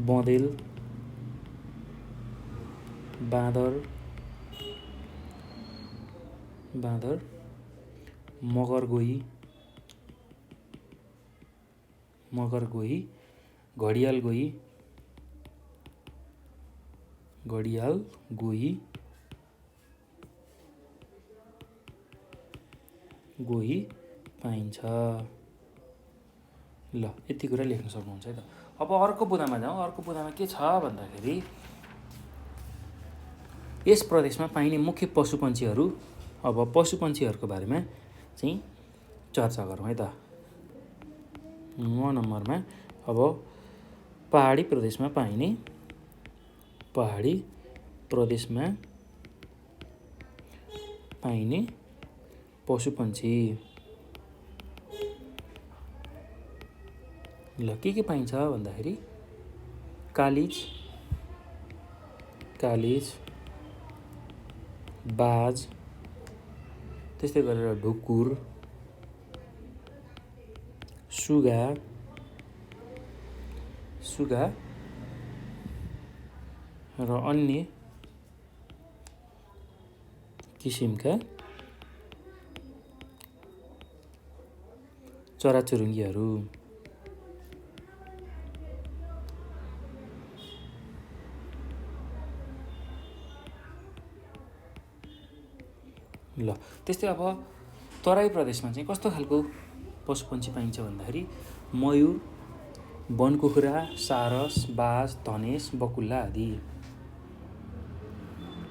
बँदेल, बाँदर, बाँदर, मगरगोही, घडियाल गोही पाइन्छ। ल यति कुरा लेख्न सक्नुहुन्छ है त। अब अर्को बुँदामा जाउँ। अर्को बुँदामा के छ भन्दाखेरि यस प्रदेशमा पाइने मुख्य पशुपन्छीहरू। अब पशुपन्छीहरूको बारेमा चाहिँ चर्चा गरौँ है त। 9 नम्बरमा अब पहाडी प्रदेशमा पाइने पशुपन्छी। ल के पाइन्छ भन्दाखेरि कालिज, बाज, त्यस्तै गरेर ढुकुर, सुगा र अन्य किसिमका चराचुरुङ्गीहरू। ल त्यस्तै अब तराई प्रदेशमा चाहिँ कस्तो खालको पशुपन्छी पाइन्छ भन्दाखेरि मयूर, बनकुखुरा, सारस, बाज, धनेश, बकुल्ला आदि।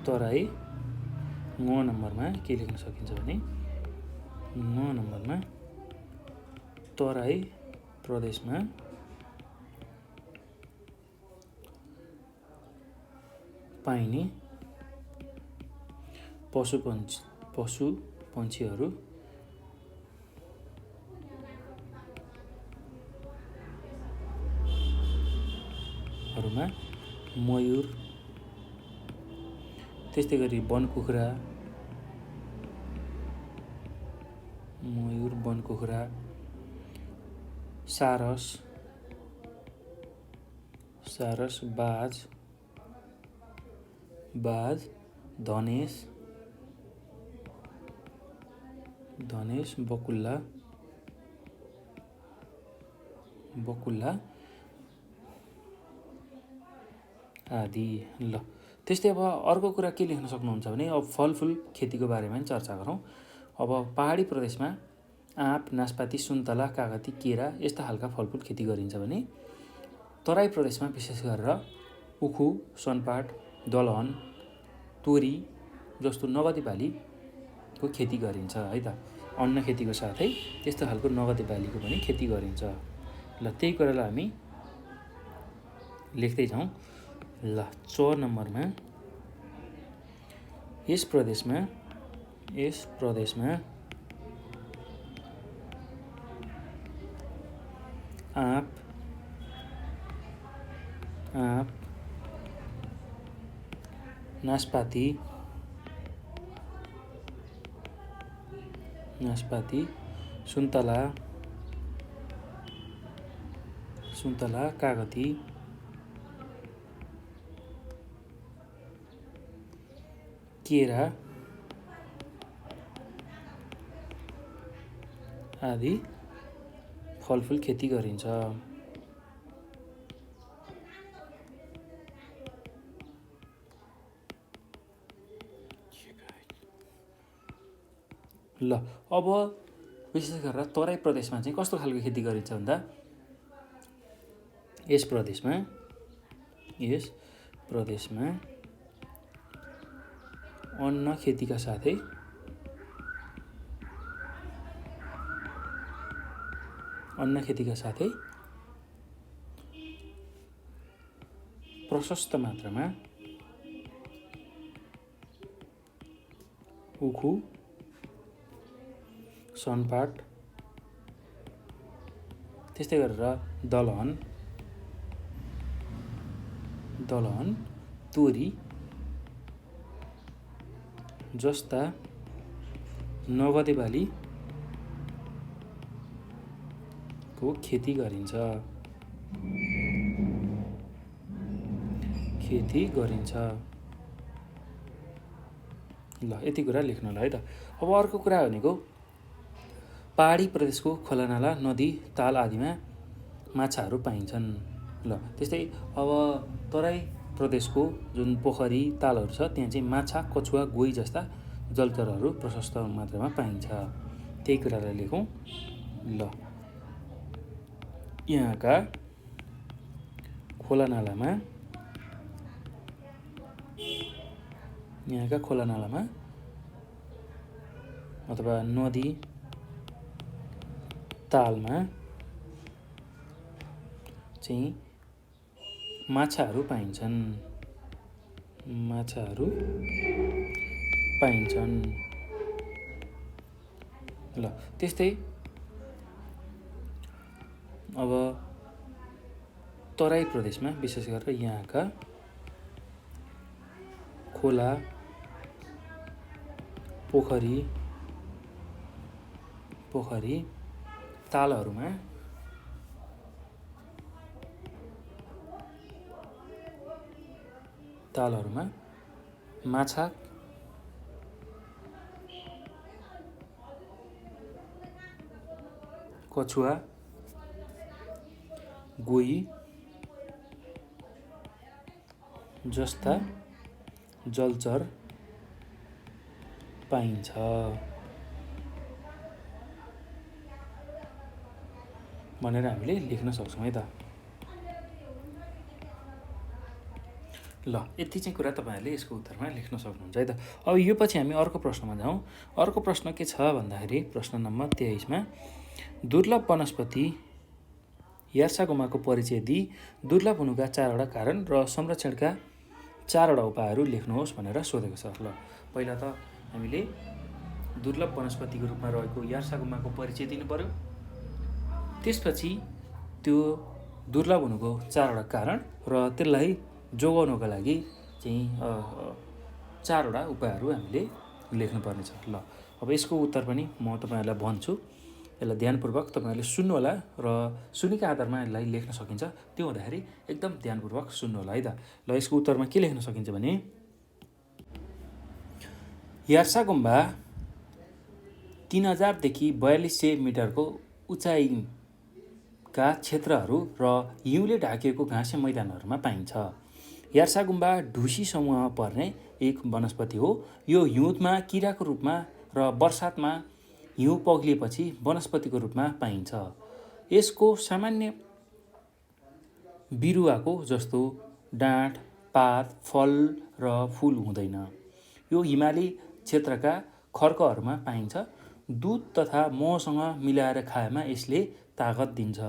तराई 9 नम्बरमा के लेख्न सकिन्छ भने 9 नम्बरमा तराई प्रदेशमा पाइने पशुपन्छीहरूमा मयूर, त्यस्तै गरी बनकुखुरा, सारस, बाज, धनेश, बकुल्ला आदि। ल त्यस्तै अब अर्को कुरा के लेख्न सक्नुहुन्छ भने अब फलफुल खेतीको बारेमा पनि चर्चा गरौँ। अब पहाडी प्रदेशमा आँप, नासपाती, सुन्तला, कागती, केरा यस्ता खालका फलफुल खेती गरिन्छ भने तराई प्रदेशमा विशेष गरेर उखु, सनपाट, दलहन, तोरी जस्तो नगदी बालीको खेती गरिन्छ है त। अन्न खेतीको साथै त्यस्तो खालको नगदी बालीको पनि खेती गरिन्छ। ल त्यही कुरालाई हामी लेख्दै जाउँ। ल 4 नम्बरमा यस प्रदेशमा आँप, नासपाती, सुन्तला, कागती, केरा आदि फलफुल खेती गरिन्छ। ल अब विशेष गरेर तराई प्रदेशमा चाहिँ कस्तो खालको खेती गरिन्छ भन्दा यस प्रदेशमा अन्न खेतीका साथै प्रशस्त मात्रामा उखु, सनपाट, त्यस्तै गरेर दलहन, तोरी जस्ता नगदे बालीको खेती गरिन्छ। ल यति कुरा लेख्नु होला है त। अब अर्को कुरा भनेको पहाडी प्रदेशको खोलानाला नदी ताल आदिमा माछाहरू पाइन्छन्। ल त्यस्तै अब तराई प्रदेशको जुन पोखरी तालहरू छ त्यहाँ चाहिँ माछा, कछुवा, गोही जस्ता जलचरहरू प्रशस्त मात्रामा पाइन्छ। त्यही कुरालाई लेखौँ। ल यहाँका खोलानालामा अथवा नदी तालमा चाहिँ माछाहरू पाइन्छन्। ल त्यस्तै अब तराई प्रदेशमा विशेष गरेर यहाँका खोला, पोखरी तालहरूमा माछा, कछुवा, गोही जस्ता जलचर पाइन्छ भनेर हामीले लेख्न सक्छौँ है त। ल यति चाहिँ कुरा तपाईँहरूले यसको उत्तरमा लेख्न सक्नुहुन्छ है त। अब यो पछि हामी अर्को प्रश्नमा जाउँ। अर्को प्रश्न के छ भन्दाखेरि प्रश्न नम्बर 23मा दुर्लभ वनस्पति यार्सागोमाको परिचय दिई दुर्लभ हुनुका 4वटा कारण र संरक्षणका 4वटा उपायहरू लेख्नुहोस् भनेर सोधेको छ। ल पहिला त हामीले दुर्लभ वनस्पतिको रूपमा रहेको यार्सागोमाको परिचय दिनु पर्यो। त्यसपछि त्यो दुर्लभ हुनुको 4वटा कारण र त्यसलाई जोगाउनको लागि चाहिँ 4वटा उपायहरू हामीले लेख्नुपर्ने छ। ल अब यसको उत्तर पनि म तपाईँहरूलाई भन्छु। यसलाई ध्यानपूर्वक तपाईँहरूले सुन्नु होला र सुनेको आधारमा यसलाई लेख्न सकिन्छ। त्यो हुँदाखेरि एकदम ध्यानपूर्वक सुन्नु होला है त। ल यसको उत्तरमा के लेख्न सकिन्छ भने यार्सागुम्बा 3000 देखि 4200 मिटरको उचाइका क्षेत्रहरू र हिउँले ढाकिएको घाँसे मैदानहरूमा पाइन्छ। यार्सागुम्बा ढुसी समूहमा पर्ने एक वनस्पति हो। यो हिउँदमा किराको रूपमा र वर्षातमा हिउँ पग्लिएपछि वनस्पतिको रूपमा पाइन्छ। यसको सामान्य बिरुवाको जस्तो डाँठ, पात, फल र फूल हुँदैन। यो हिमाली क्षेत्रका खर्कहरूमा पाइन्छ। दुध तथा महसँग मिलाएर खाएमा यसले तागत दिन्छ।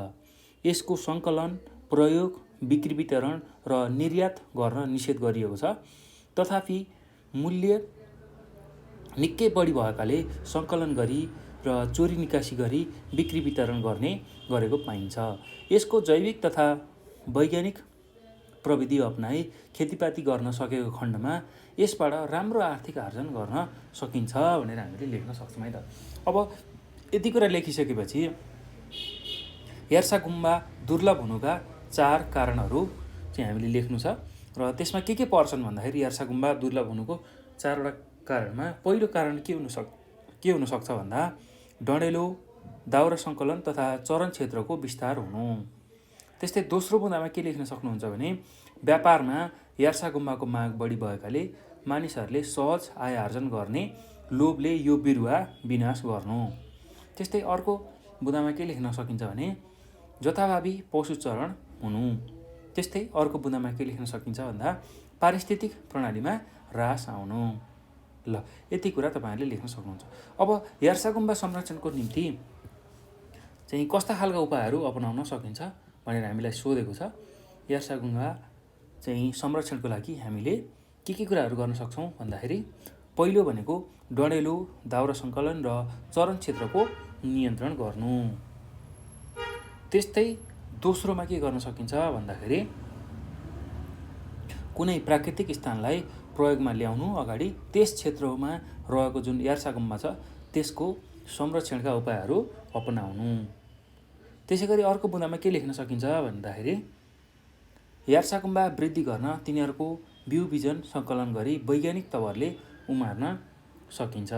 यसको सङ्कलन, प्रयोग, बिक्री वितरण र निर्यात गर्न निषेध गरिएको छ। तथापि मूल्य निकै बढी भएकाले सङ्कलन गरी र चोरी निकासी गरी बिक्री वितरण गरेको पाइन्छ। यसको जैविक तथा वैज्ञानिक प्रविधि अपनाई खेतीपाती गर्न सकेको खण्डमा यसबाट राम्रो आर्थिक आर्जन गर्न सकिन्छ भनेर हामीले लेख्न सक्छौँ है त। अब यति कुरा लेखिसकेपछि यार्सागुम्बा दुर्लभ हुनुका 4 कारणहरू चाहिँ हामीले लेख्नु छ र त्यसमा के पर्छन् भन्दाखेरि यार्सागुम्बा दुर्लभ हुनुको 4वटा कारणमा पहिलो कारण के हुन सक्छ भन्दा डढेलो, दाउरा सङ्कलन तथा चरण क्षेत्रको विस्तार हुनु। त्यस्तै दोस्रो बुँदामा के लेख्न सक्नुहुन्छ भने व्यापारमा यार्सागुम्बाको माग बढी भएकाले मानिसहरूले सहज आय आर्जन गर्ने लोभले यो बिरुवा विनाश गर्नु। त्यस्तै अर्को बुँदामा के लेख्न सकिन्छ भने जथाभावी पशुचरण हुनु। त्यस्तै अर्को बुँदामा के लेख्न सकिन्छ भन्दा पारिस्थितिक प्रणालीमा ह्रास आउनु। ल यति कुरा तपाईँहरूले लेख्न सक्नुहुन्छ। अब यार्सागुम्बा संरक्षणको निम्ति चाहिँ कस्ता खालका उपायहरू अपनाउन सकिन्छ भनेर हामीलाई सोधेको छ। यार्सागुम्बा चाहिँ संरक्षणको लागि हामीले के कुराहरू गर्न सक्छौँ भन्दाखेरि पहिलो भनेको डढेलो, दाउरा सङ्कलन र चरण क्षेत्रको नियन्त्रण गर्नु। त्यस्तै दोस्रोमा के गर्न सकिन्छ भन्दाखेरि कुनै प्राकृतिक स्थानलाई प्रयोगमा ल्याउनु अगाडि त्यस क्षेत्रमा रहेको जुन यार्सागुम्बा छ त्यसको संरक्षणका उपायहरू अपनाउनु। त्यसै गरी अर्को बुँदामा के लेख्न सकिन्छ भन्दाखेरि यार्सागुम्बा वृद्धि गर्न तिनीहरूको बिउ बिजन सङ्कलन गरी वैज्ञानिक तवरले उमार्न सकिन्छ।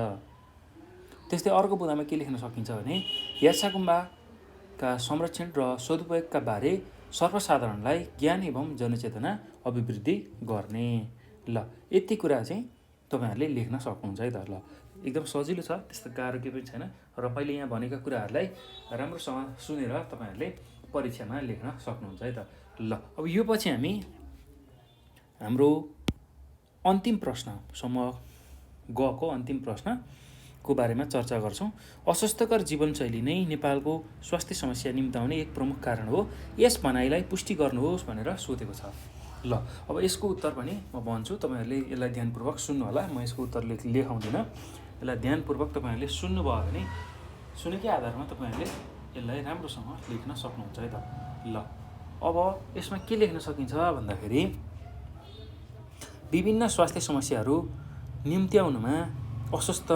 त्यस्तै अर्को बुँदामा के लेख्न सकिन्छ भने यात्साकुम्बाका संरक्षण र सदुपयोगका बारे सर्वसाधारणलाई ज्ञान एवं जनचेतना अभिवृद्धि गर्ने। ल यति कुरा चाहिँ तपाईँहरूले लेख्न सक्नुहुन्छ है त। ल एकदम सजिलो छ, त्यस्तो गाह्रो केही पनि छैन र मैले यहाँ भनेका कुराहरूलाई राम्रोसँग सुनेर तपाईँहरूले परीक्षामा लेख्न सक्नुहुन्छ है त। ल अब यो पछि हामी हाम्रो अन्तिम प्रश्नसम्म गएको अन्तिम प्रश्नको बारेमा चर्चा गर्छौँ। अस्वास्थ्यकर जीवनशैली नै नेपालको स्वास्थ्य समस्या निम्ताउने एक प्रमुख कारण हो, यस भनाइलाई पुष्टि गर्नुहोस् भनेर सोधेको छ। ल अब यसको उत्तर पनि म भन्छु, तपाईँहरूले यसलाई ध्यानपूर्वक सुन्नु होला। म यसको उत्तर लेखाउँदिनँ, यसलाई ध्यानपूर्वक तपाईँहरूले सुन्नुभयो भने सुनेकै आधारमा तपाईँहरूले यसलाई राम्रोसँग लेख्न सक्नुहुन्छ है त। ल अब यसमा के लेख्न सकिन्छ भन्दाखेरि विभिन्न स्वास्थ्य समस्याहरू निम्त्याउनुमा अस्वस्थ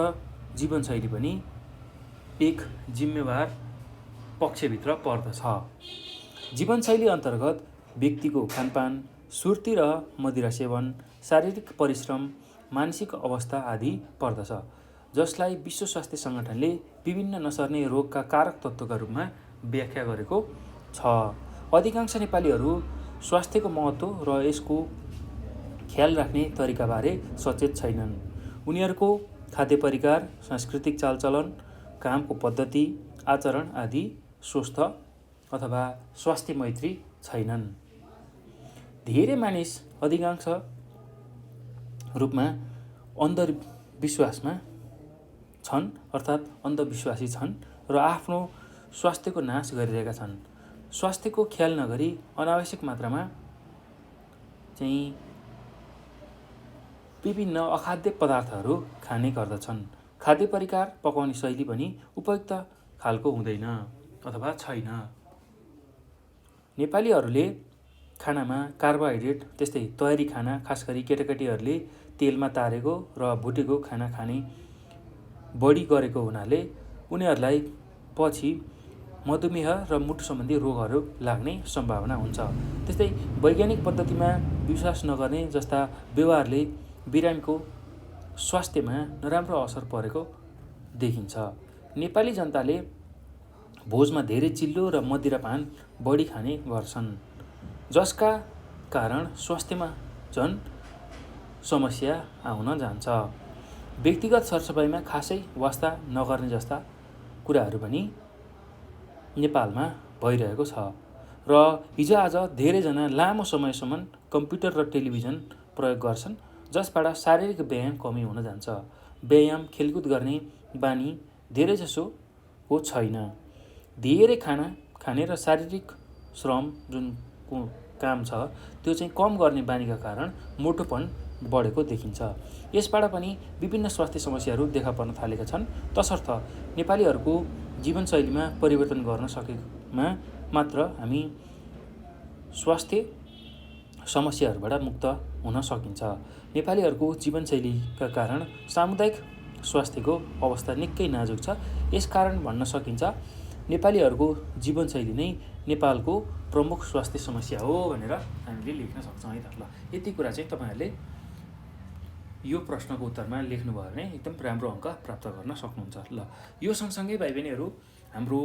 जीवनशैली पनि एक जिम्मेवार पक्षभित्र पर्दछ। जीवनशैली अन्तर्गत व्यक्तिको खानपान, सुर्ती र मदिरा सेवन, शारीरिक परिश्रम, मानसिक अवस्था आदि पर्दछ, जसलाई विश्व स्वास्थ्य सङ्गठनले विभिन्न नसर्ने रोगका कारक तत्त्वका रूपमा व्याख्या गरेको छ। अधिकांश नेपालीहरू स्वास्थ्यको महत्त्व र यसको ख्याल राख्ने तरिकाबारे सचेत छैनन्। उनीहरूको खाद्य परिकार, सांस्कृतिक चालचलन, कामको पद्धति, आचरण आदि स्वस्थ अथवा स्वास्थ्य मैत्री छैनन्। धेरै मानिस अधिकांश रूपमा अन्धविश्वासमा छन्, अर्थात् अन्धविश्वासी छन् र आफ्नो स्वास्थ्यको नाश गरिरहेका छन्। स्वास्थ्यको ख्याल नगरी अनावश्यक मात्रामा चाहिँ विभिन्न अखाद्य पदार्थहरू खाने गर्दछन्। खाद्य परिकार पकाउने शैली पनि उपयुक्त खालको हुँदैन अथवा छैन। नेपालीहरूले खानामा कार्बोहाइड्रेट, त्यस्तै तयारी खाना, खास गरी केटाकेटीहरूले तेलमा तारेको र भुटेको खाना खाने बढी गरेको हुनाले उनीहरूलाई पछि मधुमेह र मुटु सम्बन्धी रोगहरू लाग्ने सम्भावना हुन्छ। त्यस्तै वैज्ञानिक पद्धतिमा विश्वास नगर्ने जस्ता व्यवहारले बिरामीको स्वास्थ्यमा नराम्रो असर परेको देखिन्छ। नेपाली जनताले भोजमा धेरै चिल्लो र मदिरापान बढी खाने गर्छन्, जसका कारण स्वास्थ्यमा झन समस्या आउन जान्छ। व्यक्तिगत सरसफाइमा खासै वास्ता नगर्ने जस्ता कुराहरू पनि नेपालमा भइरहेको छ र हिजोआज धेरैजना लामो समयसम्म कम्प्युटर र टेलिभिजन प्रयोग गर्छन्, जसबाट शारीरिक व्यायाम कमी हुन जान्छ। व्यायाम, खेलकुद गर्ने बानी धेरैजसोको छैन। धेरै खाना खाने र शारीरिक श्रम जुन काम छ त्यो चाहिँ कम गर्ने बानीका कारण मोटोपन बढेको देखिन्छ। यसबाट पनि विभिन्न स्वास्थ्य समस्याहरू देखा पर्न थालेका छन्। तसर्थ नेपालीहरूको जीवनशैलीमा परिवर्तन गर्न सकेमा मात्र हामी स्वास्थ्य समस्याहरूबाट मुक्त हुन सकिन्छ। नेपालीहरूको जीवनशैलीका कारण सामुदायिक स्वास्थ्यको अवस्था निकै नाजुक छ। यसकारण भन्न सकिन्छ नेपालीहरूको जीवनशैली नै नेपालको प्रमुख स्वास्थ्य समस्या हो भनेर हामीले लेख्न सक्छौँ है त। ल यति कुरा चाहिँ तपाईँहरूले यो प्रश्नको उत्तरमा लेख्नुभयो भने एकदम राम्रो अङ्क प्राप्त गर्न सक्नुहुन्छ। ल यो सँगसँगै भाइ बहिनीहरू हाम्रो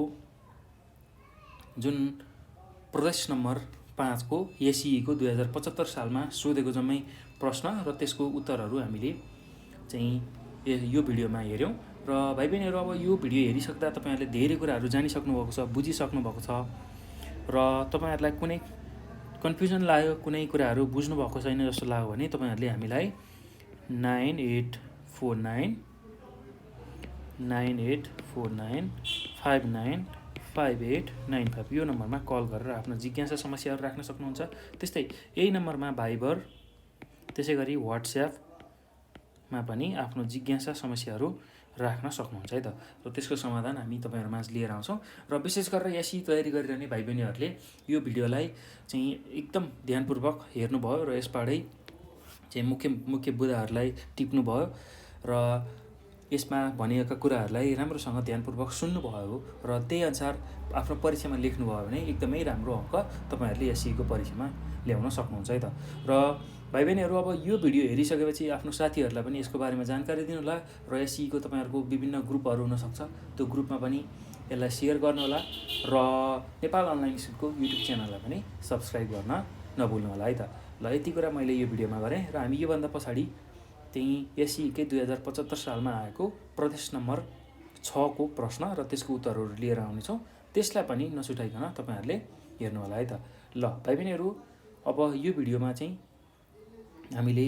जुन प्रदेश नम्बर 5 को एसिईको 2075 सालमा सोधेको जम्मै प्रश्न र त्यसको उत्तरहरू हामीले चाहिँ यो भिडियोमा हेऱ्यौँ। र भाइ बहिनीहरू अब यो भिडियो हेरिसक्दा तपाईँहरूले धेरै कुराहरू जानिसक्नु भएको छ, बुझिसक्नु भएको छ र तपाईँहरूलाई कुनै कन्फ्युजन लाग्यो, कुनै कुराहरू बुझ्नु भएको छैन जस्तो लाग्यो भने तपाईँहरूले हामीलाई 9849595895 यो नम्बरमा कल गरेर आफ्नो जिज्ञासा समस्याहरू राख्न सक्नुहुन्छ। त्यस्तै यही नम्बरमा भाइबर, त्यसै गरी वाट्सएपमा पनि आफ्नो जिज्ञासा समस्याहरू राख्न सक्नुहुन्छ है त। र त्यसको समाधान हामी तपाईँहरूमाझ लिएर आउँछौँ। र विशेष गरेर एसई तयारी गरिरहने भाइ बहिनीहरूले यो भिडियोलाई चाहिँ एकदम ध्यानपूर्वक हेर्नुभयो र यसबाटै चाहिँ मुख्य बुदाहरूलाई टिप्नुभयो र यसमा भनिएका कुराहरूलाई राम्रोसँग ध्यानपूर्वक सुन्नुभयो र त्यही अनुसार आफ्नो परीक्षामा लेख्नुभयो भने एकदमै राम्रो अङ्क तपाईँहरूले एसईको परीक्षामा ल्याउन सक्नुहुन्छ है त। र भाइ बहिनीहरू, अब यो भिडियो हेरिसकेपछि आफ्नो साथीहरूलाई पनि यसको बारेमा जानकारी दिनुहोला र एसईको तपाईँहरूको विभिन्न ग्रुपहरू हुनसक्छ, त्यो ग्रुपमा पनि यसलाई सेयर गर्नुहोला र नेपाल अनलाइन स्कुलको युट्युब च्यानललाई पनि सब्सक्राइब गर्न नभुल्नु होला है त। ल, यति कुरा मैले यो भिडियोमा गरेँ र हामी योभन्दा पछाडि त्यही एसईकै 2075 सालमा आएको प्रदेश नम्बर 6 को प्रश्न र त्यसको उत्तरहरू लिएर आउनेछौँ। त्यसलाई पनि नछुटाइकन तपाईँहरूले हेर्नु होला है त। ल भाइ बहिनीहरू, अब यो भिडियोमा चाहिँ हामीले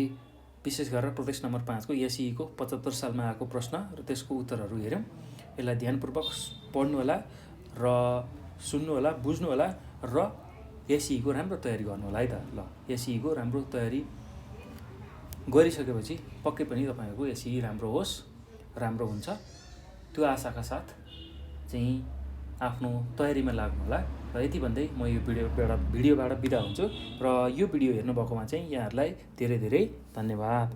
विशेष गरेर प्रदेश नम्बर 5 को एसईको 75 सालमा आएको प्रश्न र त्यसको उत्तरहरू हेऱ्यौँ। यसलाई ध्यानपूर्वक पढ्नु होला र सुन्नु होला, बुझ्नु होला र एसईको राम्रो तयारी गर्नु होला है त। ल, एसईको राम्रो तयारी गरिसकेपछि पक्कै पनि तपाईँहरूको एसई राम्रो होस्, राम्रो हुन्छ, त्यो आशाका साथ चाहिँ आफ्नो तयारीमा लाग्नु होला। र यति भन्दै म यो भिडियोबाट बिदा हुन्छु र यो भिडियो हेर्नुभएकोमा चाहिँ यहाँहरूलाई धेरै धेरै धन्यवाद।